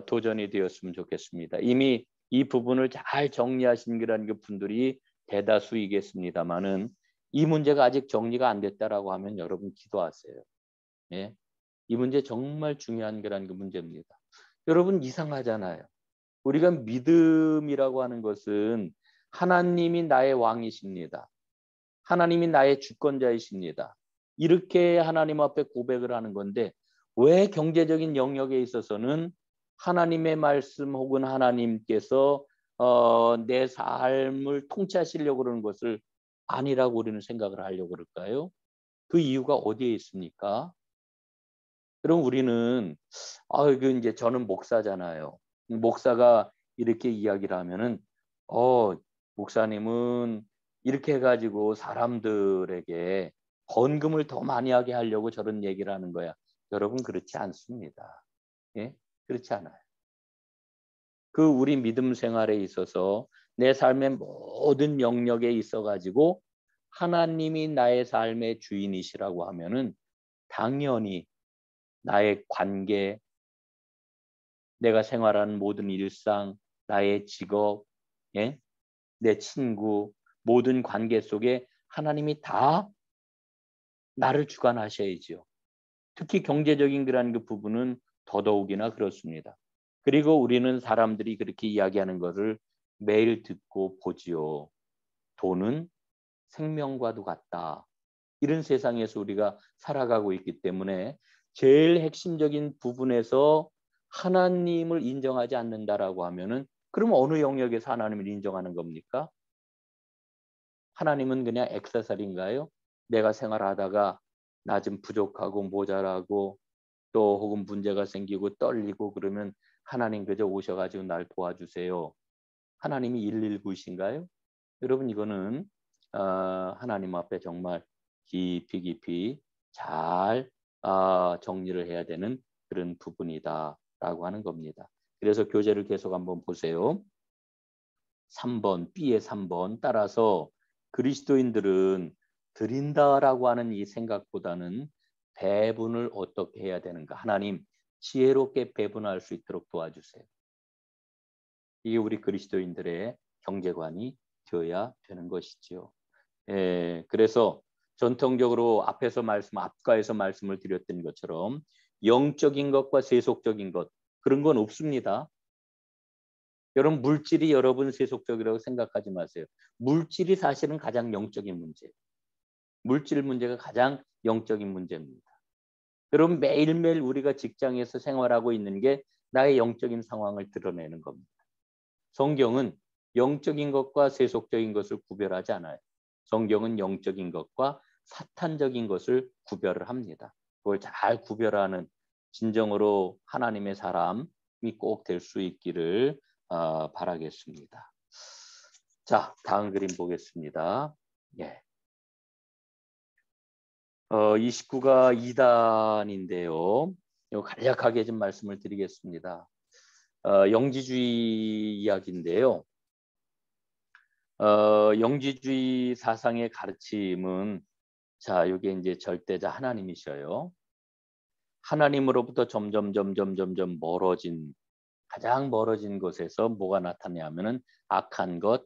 도전이 되었으면 좋겠습니다. 이미 이 부분을 잘 정리하신 그런 그 분들이 대다수이겠습니다만은 이 문제가 아직 정리가 안 됐다라고 하면 여러분 기도하세요. 예? 이 문제 정말 중요한 그런 그 문제입니다. 여러분 이상하잖아요. 우리가 믿음이라고 하는 것은 하나님이 나의 왕이십니다. 하나님이 나의 주권자이십니다. 이렇게 하나님 앞에 고백을 하는 건데 왜 경제적인 영역에 있어서는 하나님의 말씀 혹은 하나님께서 내 삶을 통치하시려고 그러는 것을 아니라고 우리는 생각을 하려고 그럴까요? 그 이유가 어디에 있습니까? 그럼 우리는 그 이제 저는 목사잖아요. 목사가 이렇게 이야기를 하면은 목사님은 이렇게 해가지고 사람들에게 헌금을 더 많이 하게 하려고 저런 얘기를 하는 거야. 여러분 그렇지 않습니다. 예? 그렇지 않아요. 그 우리 믿음 생활에 있어서 내 삶의 모든 영역에 있어가지고 하나님이 나의 삶의 주인이시라고 하면은 당연히 나의 관계, 내가 생활하는 모든 일상, 나의 직업, 예? 내 친구, 모든 관계 속에 하나님이 다 나를 주관하셔야지요. 특히 경제적인 그런 그 부분은 더더욱이나 그렇습니다. 그리고 우리는 사람들이 그렇게 이야기하는 것을 매일 듣고 보지요. 돈은 생명과도 같다. 이런 세상에서 우리가 살아가고 있기 때문에 제일 핵심적인 부분에서 하나님을 인정하지 않는다라고 하면은 그럼 어느 영역에서 하나님을 인정하는 겁니까? 하나님은 그냥 액세서리인가요? 내가 생활하다가 나 좀 부족하고 모자라고 또 혹은 문제가 생기고 떨리고 그러면 하나님 그저 오셔가지고 날 도와주세요. 하나님이 119이신가요? 여러분 이거는 하나님 앞에 정말 깊이 잘 정리를 해야 되는 그런 부분이다라고 하는 겁니다. 그래서 교재를 계속 한번 보세요. 3번, B의 3번 따라서 그리스도인들은 드린다라고 하는 이 생각보다는 배분을 어떻게 해야 되는가. 하나님 지혜롭게 배분할 수 있도록 도와주세요. 이게 우리 그리스도인들의 경제관이 되어야 되는 것이지요. 그래서 전통적으로 앞가에서 말씀을 드렸던 것처럼 영적인 것과 세속적인 것 그런 건 없습니다. 여러분 물질이 여러분 세속적이라고 생각하지 마세요. 물질이 사실은 가장 영적인 문제예요. 물질 문제가 가장 영적인 문제입니다. 여러분 매일매일 우리가 직장에서 생활하고 있는 게 나의 영적인 상황을 드러내는 겁니다. 성경은 영적인 것과 세속적인 것을 구별하지 않아요. 성경은 영적인 것과 사탄적인 것을 구별을 합니다. 그걸 잘 구별하는 진정으로 하나님의 사람이 꼭 될 수 있기를 바라겠습니다. 자, 다음 그림 보겠습니다. 예. 29가 2단인데요. 이거 간략하게 좀 말씀을 드리겠습니다. 영지주의 이야기인데요. 영지주의 사상의 가르침은 자, 이게 이제 절대자 하나님이셔요. 하나님으로부터 점점 가장 멀어진 곳에서 뭐가 나타나냐면은 악한 것,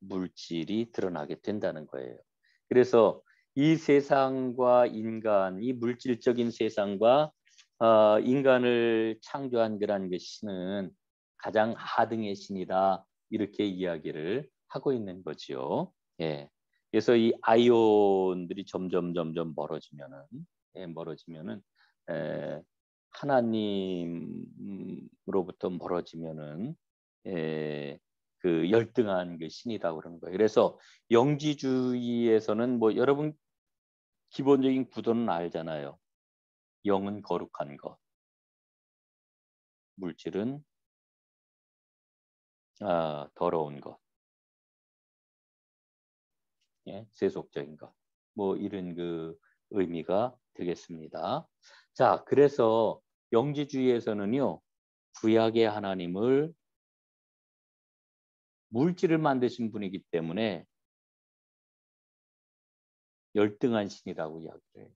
물질이 드러나게 된다는 거예요. 그래서 이 세상과 인간, 이 물질적인 세상과 인간을 창조한 그런 그 신은 가장 하등의 신이다 이렇게 이야기를 하고 있는 거지요. 예. 그래서 이 아이온들이 점점 멀어지면은 멀어지면은 하나님으로부터 멀어지면은 그 열등한 그 신이라고 그러는 거예요. 그래서 영지주의에서는 뭐 여러분 기본적인 구도는 알잖아요. 영은 거룩한 것, 물질은 더러운 것, 예, 세속적인 것, 뭐 이런 그 의미가 되겠습니다. 자, 그래서 영지주의에서는요, 구약의 하나님을 물질을 만드신 분이기 때문에 열등한 신이라고 이야기를 해요.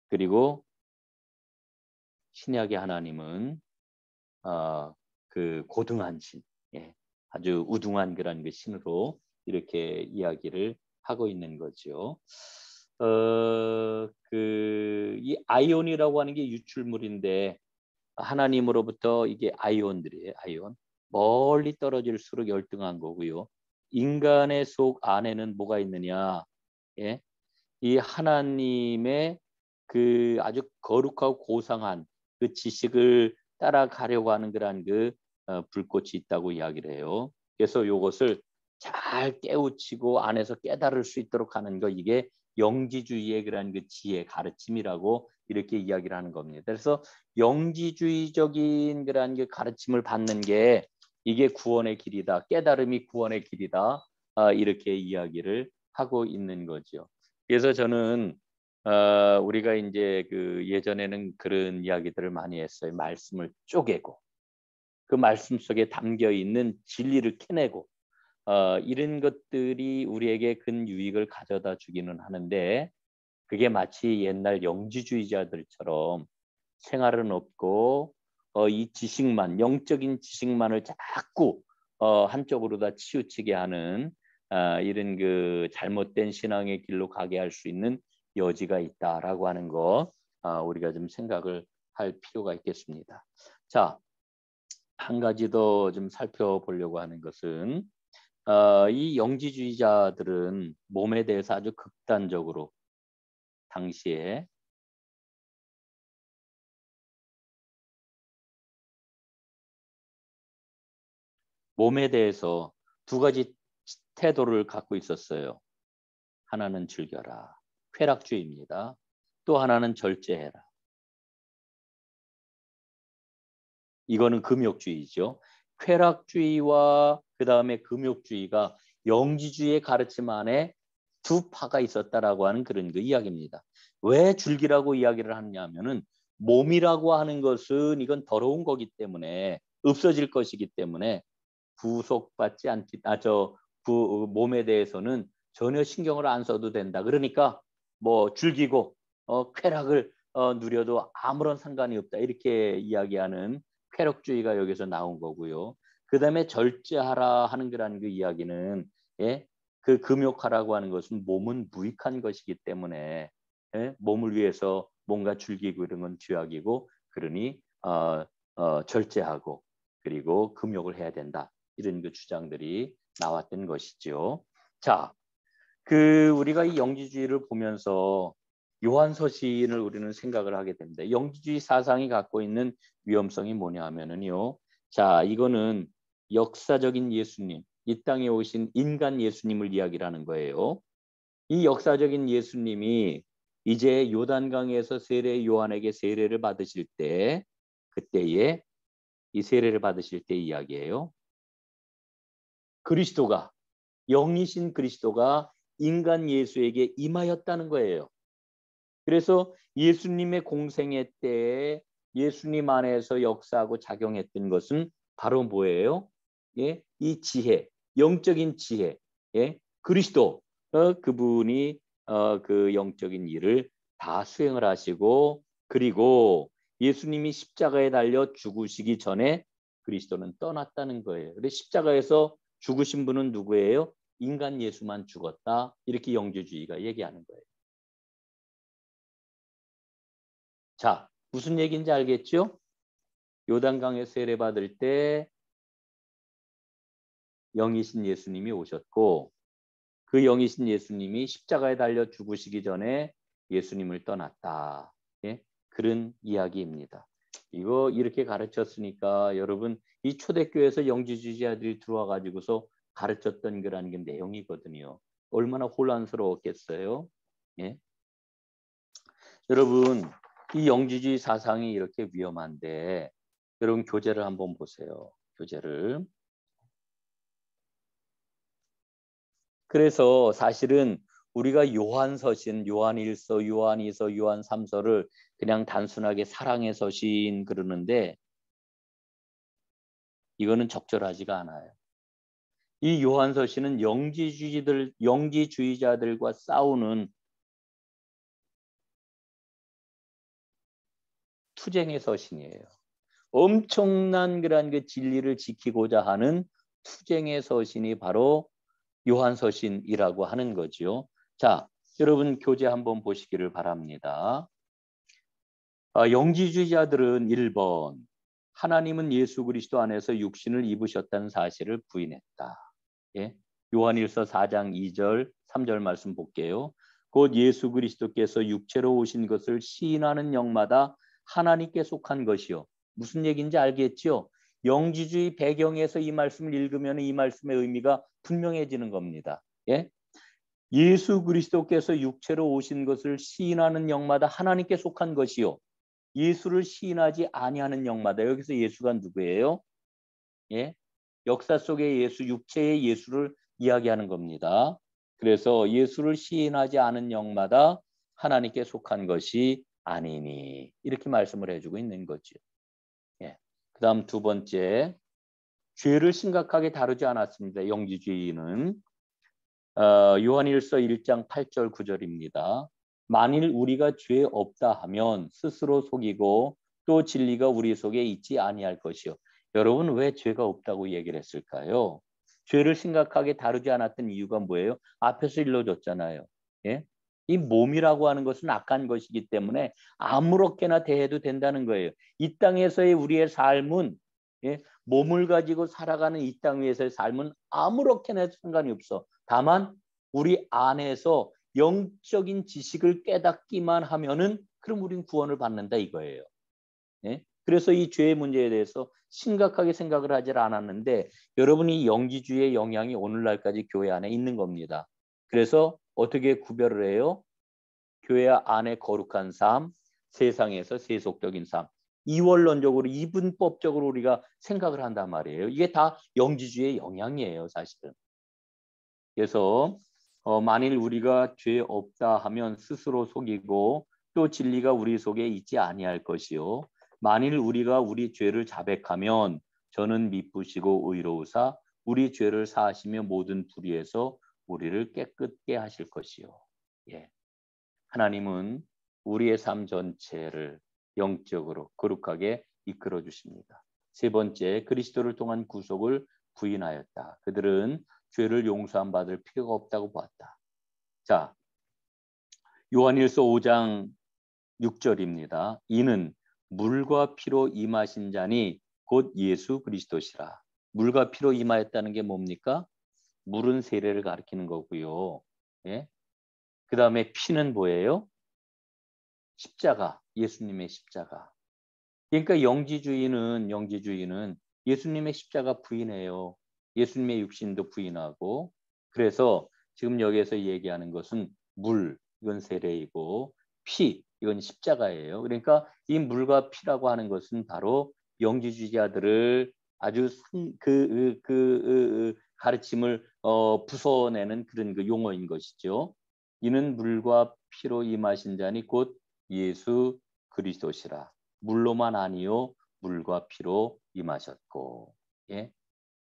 그리고 신약의 하나님은 그 고등한 신, 예, 아주 우등한 그런 그 신으로 이렇게 이야기를 하고 있는 거죠. 이 아이온이라고 하는 게 유출물인데 하나님으로부터 이게 아이온들이에요. 아이온. 멀리 떨어질수록 열등한 거고요. 인간의 속 안에는 뭐가 있느냐? 예? 이 하나님의 그 아주 거룩하고 고상한 그 지식을 따라가려고 하는 그런 그 불꽃이 있다고 이야기를 해요. 그래서 이것을 잘 깨우치고 안에서 깨달을 수 있도록 하는 거 이게 영지주의의 그런 그 지혜 가르침이라고 이렇게 이야기를 하는 겁니다. 그래서 영지주의적인 그런 그 가르침을 받는 게 이게 구원의 길이다. 깨달음이 구원의 길이다. 이렇게 이야기를 하고 있는 거죠. 그래서 저는 우리가 이제 그 예전에는 그런 이야기들을 많이 했어요. 말씀을 쪼개고 그 말씀 속에 담겨 있는 진리를 캐내고 이런 것들이 우리에게 큰 유익을 가져다 주기는 하는데 그게 마치 옛날 영지주의자들처럼 생활은 없고 이 지식만 영적인 지식만을 자꾸 한쪽으로 다 치우치게 하는 이런 그 잘못된 신앙의 길로 가게 할 수 있는 여지가 있다라고 하는 거 우리가 좀 생각을 할 필요가 있겠습니다. 자, 한 가지 더 좀 살펴보려고 하는 것은 이 영지주의자들은 몸에 대해서 아주 극단적으로 당시에 몸에 대해서 두 가지 태도를 갖고 있었어요. 하나는 즐겨라. 쾌락주의입니다. 또 하나는 절제해라. 이거는 금욕주의죠. 쾌락주의와 그다음에 금욕주의가 영지주의의 가르침 안에 두 파가 있었다라고 하는 그런 그 이야기입니다. 왜 즐기라고 이야기를 하느냐면은 몸이라고 하는 것은 이건 더러운 거기 때문에 없어질 것이기 때문에 구속받지 않기 몸에 대해서는 전혀 신경을 안 써도 된다. 그러니까 뭐 즐기고 쾌락을 누려도 아무런 상관이 없다. 이렇게 이야기하는 쾌락주의가 여기서 나온 거고요. 그다음에 절제하라 하는 거라는 그 이야기는 그 금욕하라고 하는 것은 몸은 무익한 것이기 때문에 몸을 위해서 뭔가 즐기고 이런 건 죄악이고 그러니 절제하고 그리고 금욕을 해야 된다. 이런 그 주장들이 나왔던 것이죠. 자, 우리가 이 영지주의를 보면서 요한서신을 우리는 생각을 하게 됩니다. 영지주의 사상이 갖고 있는 위험성이 뭐냐 하면은요. 자, 이거는 역사적인 예수님, 이 땅에 오신 인간 예수님을 이야기를 하는 거예요. 이 역사적인 예수님이 이제 요단강에서 요한에게 세례를 받으실 때 그때에 이 세례를 받으실 때 이야기예요. 그리스도가 영이신 그리스도가 인간 예수에게 임하였다는 거예요. 그래서 예수님의 공생애 때에 예수님 안에서 역사하고 작용했던 것은 바로 뭐예요? 예, 이 지혜, 영적인 지혜, 그리스도 그분이 그 영적인 일을 다 수행을 하시고 그리고 예수님이 십자가에 달려 죽으시기 전에 그리스도는 떠났다는 거예요. 근데 십자가에서 죽으신 분은 누구예요? 인간 예수만 죽었다. 이렇게 영주주의가 얘기하는 거예요. 자, 무슨 얘기인지 알겠죠? 요단강에 세례 받을 때 영이신 예수님이 오셨고 그 영이신 예수님이 십자가에 달려 죽으시기 전에 예수님을 떠났다. 그런 이야기입니다. 이거 이렇게 가르쳤으니까 여러분 이 초대교회에서 영지주의자들이 들어와 가지고서 가르쳤던 거라는 게 내용이거든요. 얼마나 혼란스러웠겠어요. 예? 여러분 이 영지주의 사상이 이렇게 위험한데 여러분 교재를 한번 보세요. 교재를. 그래서 사실은 우리가 요한서신, 요한일서, 요한이서, 요한삼서를 그냥 단순하게 사랑의 서신 그러는데 이거는 적절하지가 않아요. 이 요한서신은 영지주의자들과 싸우는 투쟁의 서신이에요. 엄청난 그런 그 진리를 지키고자 하는 투쟁의 서신이 바로 요한서신이라고 하는 거죠. 자, 여러분 교재 한번 보시기를 바랍니다. 영지주의자들은 1번 하나님은 예수 그리스도 안에서 육신을 입으셨다는 사실을 부인했다. 예? 요한일서 4장 2절 3절 말씀 볼게요. 곧 예수 그리스도께서 육체로 오신 것을 시인하는 영마다 하나님께 속한 것이요. 무슨 얘기인지 알겠죠? 영지주의 배경에서 이 말씀을 읽으면 이 말씀의 의미가 분명해지는 겁니다. 예? 예수 그리스도께서 육체로 오신 것을 시인하는 영마다 하나님께 속한 것이요. 예수를 시인하지 아니하는 영마다. 여기서 예수가 누구예요? 예? 역사 속의 예수, 육체의 예수를 이야기하는 겁니다. 그래서 예수를 시인하지 않은 영마다 하나님께 속한 것이 아니니 이렇게 말씀을 해주고 있는 거죠. 예. 그 다음 두 번째, 죄를 심각하게 다루지 않았습니다. 영지주의는 요한일서 1장 8절 9절입니다. 만일 우리가 죄 없다 하면 스스로 속이고 또 진리가 우리 속에 있지 아니할 것이요. 여러분 왜 죄가 없다고 얘기를 했을까요? 죄를 심각하게 다루지 않았던 이유가 뭐예요? 앞에서 일러줬잖아요. 예? 이 몸이라고 하는 것은 악한 것이기 때문에 아무렇게나 대해도 된다는 거예요. 이 땅에서의 우리의 삶은 예? 몸을 가지고 살아가는 이 땅 위에서의 삶은 아무렇게나 해도 상관이 없어. 다만 우리 안에서 영적인 지식을 깨닫기만 하면은 그럼 우리는 구원을 받는다 이거예요. 예? 그래서 이 죄의 문제에 대해서 심각하게 생각을 하지 않았는데 여러분이 영지주의의 영향이 오늘날까지 교회 안에 있는 겁니다. 그래서 어떻게 구별을 해요? 교회 안에 거룩한 삶, 세상에서 세속적인 삶. 이원론적으로 이분법적으로 우리가 생각을 한단 말이에요. 이게 다 영지주의의 영향이에요, 사실은. 그래서 만일 우리가 죄 없다 하면 스스로 속이고 또 진리가 우리 속에 있지 아니할 것이요. 만일 우리가 우리 죄를 자백하면 저는 미쁘시고 의로우사 우리 죄를 사하시며 모든 불의에서 우리를 깨끗게 하실 것이요. 예. 하나님은 우리의 삶 전체를 영적으로 거룩하게 이끌어 주십니다. 세 번째, 그리스도를 통한 구속을 부인하였다. 그들은 죄를 용서함 받을 필요가 없다고 보았다. 자, 요한일서 5장 6절입니다. 이는 물과 피로 임하신 자니 곧 예수 그리스도시라. 물과 피로 임하였다는 게 뭡니까? 물은 세례를 가리키는 거고요. 예? 그 다음에 피는 뭐예요? 십자가, 예수님의 십자가. 그러니까 영지주의는 예수님의 십자가 부인해요. 예수님의 육신도 부인하고. 그래서 지금 여기에서 얘기하는 것은 물, 이건 세례이고 피, 이건 십자가예요. 그러니까 이 물과 피라고 하는 것은 바로 영지주의자들을 아주 가르침을 부숴내는 그런 그 용어인 것이죠. 이는 물과 피로 임하신 자니 곧 예수 그리스도시라. 물로만 아니요 물과 피로 임하셨고. 예?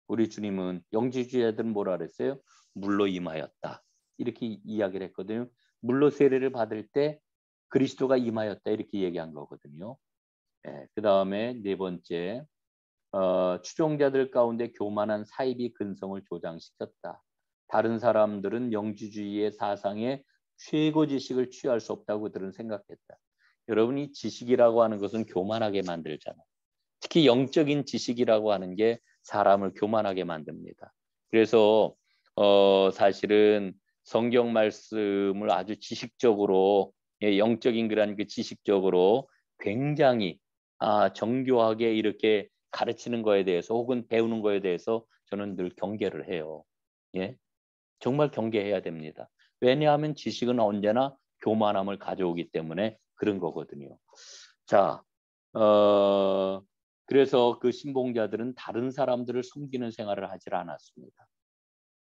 우리 주님은 영지주의자들은 뭐라 그랬어요? 물로 임하였다. 이렇게 이야기를 했거든요. 물로 세례를 받을 때 그리스도가 임하였다 이렇게 얘기한 거거든요. 예, 그 다음에 네 번째, 추종자들 가운데 교만한 사이비 근성을 조장시켰다. 다른 사람들은 영지주의의 사상에 최고 지식을 취할 수 없다고 그들은 생각했다. 여러분이 지식이라고 하는 것은 교만하게 만들잖아요. 특히 영적인 지식이라고 하는 게 사람을 교만하게 만듭니다. 그래서 사실은 성경 말씀을 아주 지식적으로 영적인 그런 그 지식적으로 굉장히 정교하게 이렇게 가르치는 거에 대해서 혹은 배우는 거에 대해서 저는 늘 경계를 해요. 예? 정말 경계해야 됩니다. 왜냐하면 지식은 언제나 교만함을 가져오기 때문에 그런 거거든요. 자, 그래서 그 신봉자들은 다른 사람들을 섬기는 생활을 하지 않았습니다.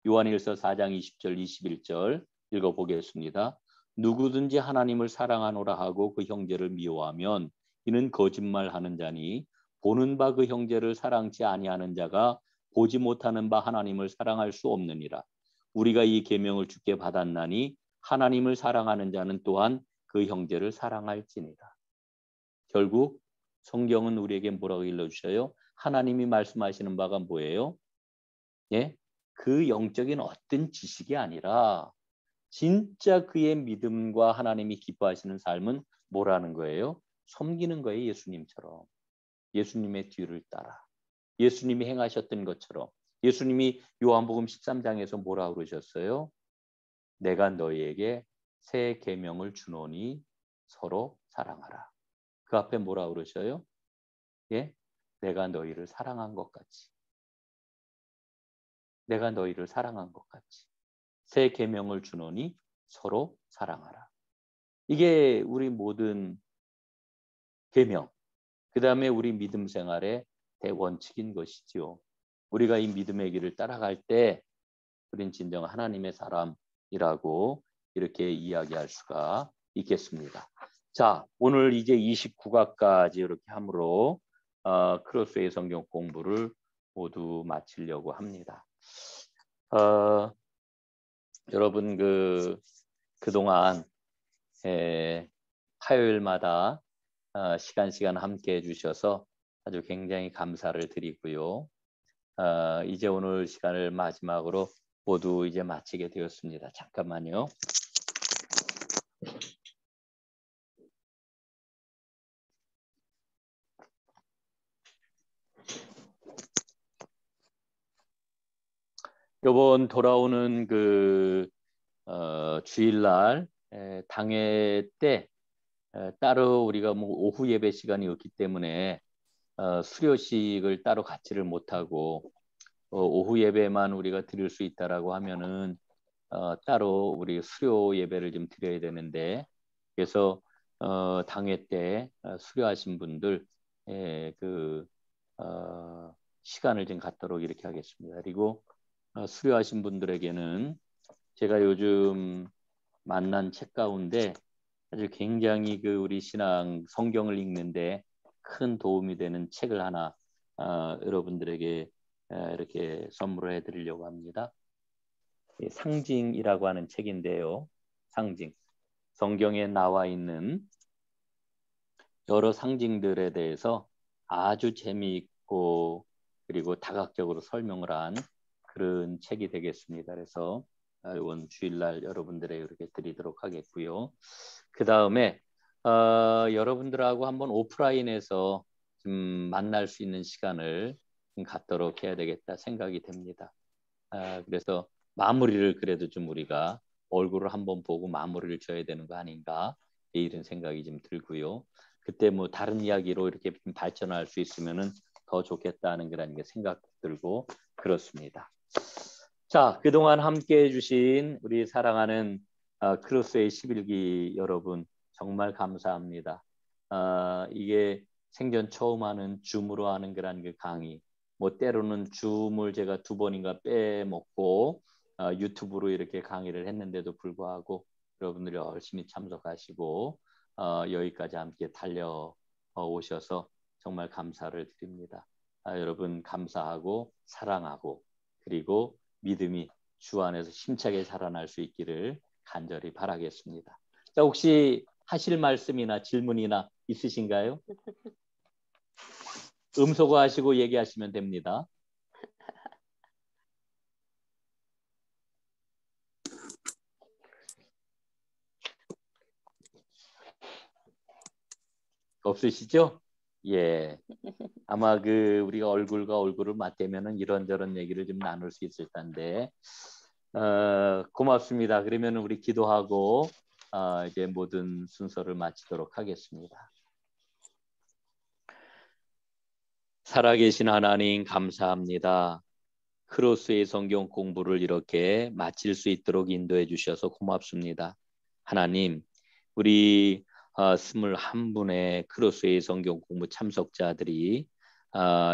요한일서 4장 20절 21절 읽어보겠습니다. 누구든지 하나님을 사랑하노라 하고 그 형제를 미워하면 이는 거짓말하는 자니 보는 바 그 형제를 사랑치 아니하는 자가 보지 못하는 바 하나님을 사랑할 수 없느니라. 우리가 이 계명을 주께 받았나니 하나님을 사랑하는 자는 또한 그 형제를 사랑할지니라. 결국 성경은 우리에게 뭐라고 일러주셔요? 하나님이 말씀하시는 바가 뭐예요? 예? 그 영적인 어떤 지식이 아니라 진짜 그의 믿음과 하나님이 기뻐하시는 삶은 뭐라는 거예요? 섬기는 거예요. 예수님처럼. 예수님의 뒤를 따라. 예수님이 행하셨던 것처럼. 예수님이 요한복음 13장에서 뭐라고 그러셨어요? 내가 너희에게 새 계명을 주노니 서로 사랑하라. 그 앞에 뭐라고 그러셔요? 예? 내가 너희를 사랑한 것 같이. 내가 너희를 사랑한 것 같이. 새 계명을 주노니 서로 사랑하라. 이게 우리 모든 계명, 그 다음에 우리 믿음 생활의 대원칙인 것이지요. 우리가 이 믿음의 길을 따라갈 때 우린 진정 하나님의 사람이라고 이렇게 이야기할 수가 있겠습니다. 자, 오늘 이제 29가까지 이렇게 함으로 크로스웨이 성경 공부를 모두 마치려고 합니다. 여러분 그동안 화요일마다 시간 함께 해주셔서 아주 굉장히 감사를 드리고요. 이제 오늘 시간을 마지막으로 모두 이제 마치게 되었습니다. 잠깐만요. 이번 돌아오는 그 주일날 당회 때 따로 우리가 뭐 오후 예배 시간이 없기 때문에 수료식을 따로 갖지를 못하고 오후 예배만 우리가 드릴 수 있다라고 하면은 따로 우리 수료 예배를 좀 드려야 되는데, 그래서 당회 때 수료하신 분들 그 시간을 좀 갖도록 이렇게 하겠습니다. 그리고 수료하신 분들에게는 제가 요즘 만난 책 가운데 아주 굉장히 그 우리 신앙 성경을 읽는데 큰 도움이 되는 책을 하나 여러분들에게 이렇게 선물을 해드리려고 합니다. 상징이라고 하는 책인데요. 상징. 성경에 나와 있는 여러 상징들에 대해서 아주 재미있고 그리고 다각적으로 설명을 한 그런 책이 되겠습니다. 그래서 이번 주일날 여러분들에게 이렇게 드리도록 하겠고요. 그 다음에 여러분들하고 한번 오프라인에서 좀 만날 수 있는 시간을 좀 갖도록 해야 되겠다 생각이 됩니다. 그래서 마무리를 그래도 좀 우리가 얼굴을 한번 보고 마무리를 줘야 되는 거 아닌가 이런 생각이 좀 들고요. 그때 뭐 다른 이야기로 이렇게 좀 발전할 수 있으면은 더 좋겠다는 그런 생각 들고 그렇습니다. 자, 그동안 함께 해주신 우리 사랑하는 크로스의 11기 여러분 정말 감사합니다. 이게 생전 처음 하는 줌으로 하는 그런 그 강의, 뭐 때로는 줌을 제가 2번인가 빼먹고 유튜브로 이렇게 강의를 했는데도 불구하고 여러분들이 열심히 참석하시고 여기까지 함께 달려오셔서 정말 감사를 드립니다. 여러분 감사하고 사랑하고 그리고 믿음이 주 안에서 힘차게 자라날 수 있기를 간절히 바라겠습니다. 자, 혹시 하실 말씀이나 질문이나 있으신가요? 음소거 하시고 얘기하시면 됩니다. 없으시죠? 예. 아마 그 우리가 얼굴과 얼굴을 맞대면은 이런저런 얘기를 좀 나눌 수 있을 텐데 고맙습니다. 그러면 우리 기도하고 이제 모든 순서를 마치도록 하겠습니다. 살아계신 하나님 감사합니다. 크로스의 성경 공부를 이렇게 마칠 수 있도록 인도해 주셔서 고맙습니다. 하나님, 우리 21분의 크로스의 성경 공부 참석자들이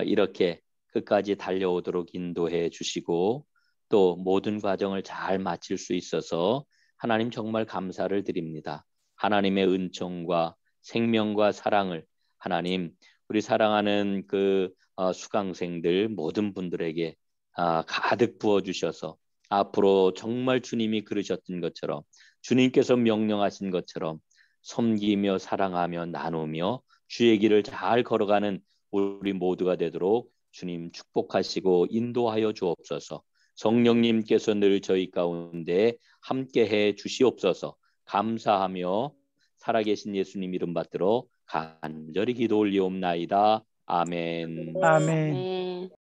이렇게 끝까지 달려오도록 인도해 주시고 또 모든 과정을 잘 마칠 수 있어서 하나님 정말 감사를 드립니다. 하나님의 은총과 생명과 사랑을 하나님 우리 사랑하는 그 수강생들 모든 분들에게 가득 부어주셔서 앞으로 정말 주님이 그러셨던 것처럼 주님께서 명령하신 것처럼 섬기며 사랑하며 나누며 주의 길을 잘 걸어가는 우리 모두가 되도록 주님 축복하시고 인도하여 주옵소서. 성령님께서 늘 저희 가운데 함께해 주시옵소서. 감사하며 살아계신 예수님 이름 받들어 간절히 기도 올리옵나이다. 아멘. 아멘. 네.